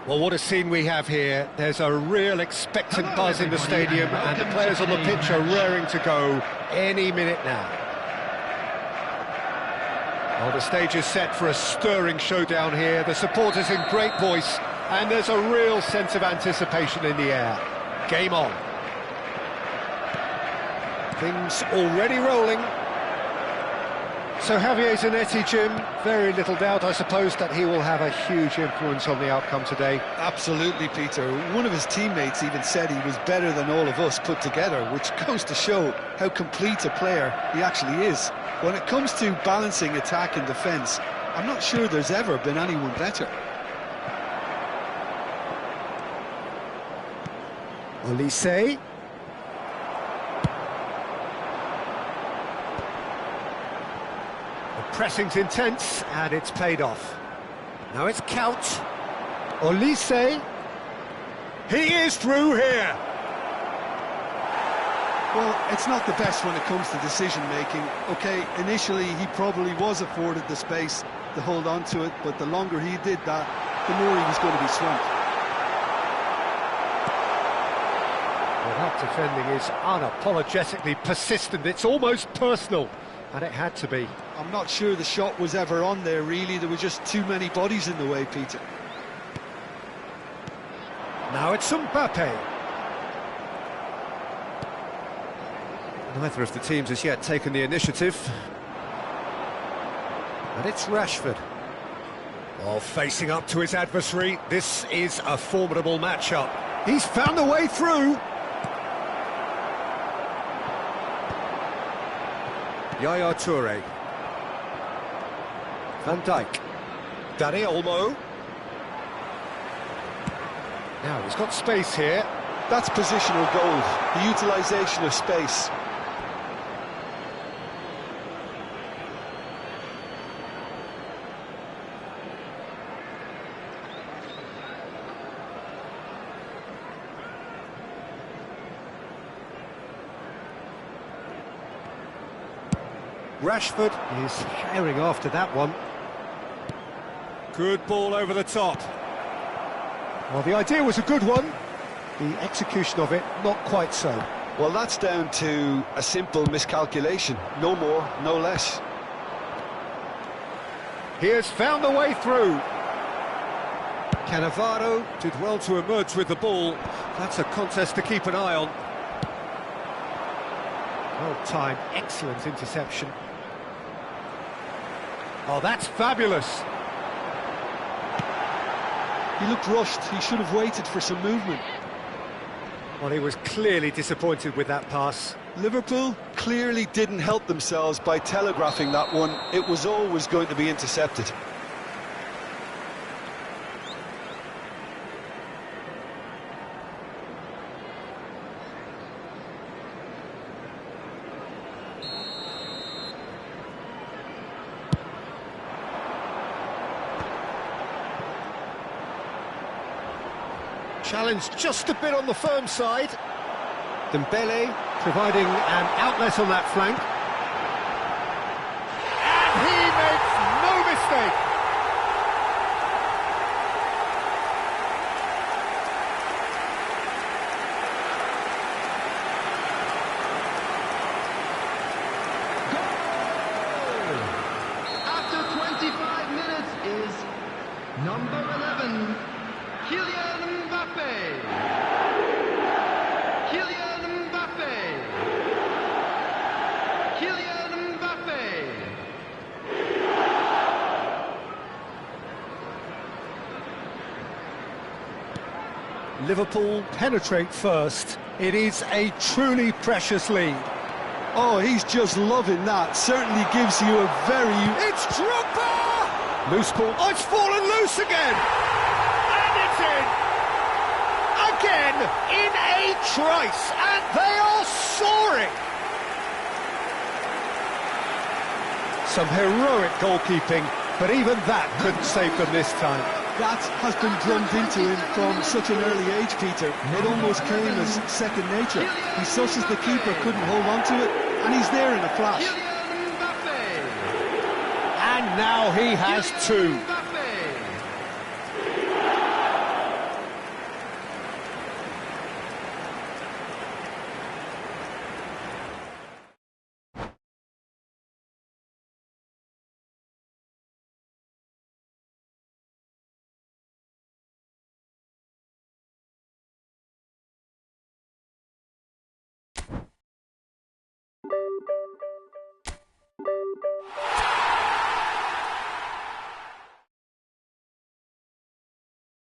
Well, what a scene we have here. There's a real expectant buzz in the stadium, and the players on the pitch are raring to go any minute now. Well, the stage is set for a stirring showdown here. The supporters in great voice, and there's a real sense of anticipation in the air. Game on. Things already rolling. So Javier Zanetti, Jim, very little doubt, I suppose, that he will have a huge influence on the outcome today. Absolutely, Peter. One of his teammates even said he was better than all of us put together, which goes to show how complete a player he actually is. When it comes to balancing attack and defence, I'm not sure there's ever been anyone better. Olise. The pressing's intense, and it's paid off. Now it's Count. Olise. He is through here. Well, it's not the best when it comes to decision-making. OK, initially he probably was afforded the space to hold on to it, but the longer he did that, the more he was going to be swamped. Well, that defending is unapologetically persistent. It's almost personal, and it had to be. I'm not sure the shot was ever on there, really. There were just too many bodies in the way, Peter. Now it's Mbappe. Neither of the teams has yet taken the initiative. And it's Rashford. Oh, facing up to his adversary. This is a formidable matchup. He's found a way through. Yaya Toure. Van Dijk. Dani Olmo. Now he's got space here. That's positional goal, the utilisation of space. Rashford is herring after that one. Good ball over the top. Well, the idea was a good one. The execution of it, not quite so. Well, that's down to a simple miscalculation. No more, no less. He has found a way through. Cannavaro did well to emerge with the ball. That's a contest to keep an eye on. Well timed, excellent interception. Oh, that's fabulous. He looked rushed. He should have waited for some movement. Well, he was clearly disappointed with that pass. Liverpool clearly didn't help themselves by telegraphing that one. It was always going to be intercepted. Challenge just a bit on the firm side. Dembele providing an outlet on that flank. And he makes no mistake. After 25 minutes is number 11, Kylian Mbappe. Kylian Mbappe. Kylian Mbappe. Liverpool penetrate first. It is a truly precious lead. Oh, he's just loving that. Certainly gives you a very... It's Drogba! Loose ball. Oh, it's fallen loose again! And it's in! Again, in a trice, and they are soaring! Some heroic goalkeeping, but even that couldn't save them this time. That has been drummed into him from such an early age, Peter. It almost came as second nature. He susses the keeper, couldn't hold on to it, and he's there in a flash. And now he has two.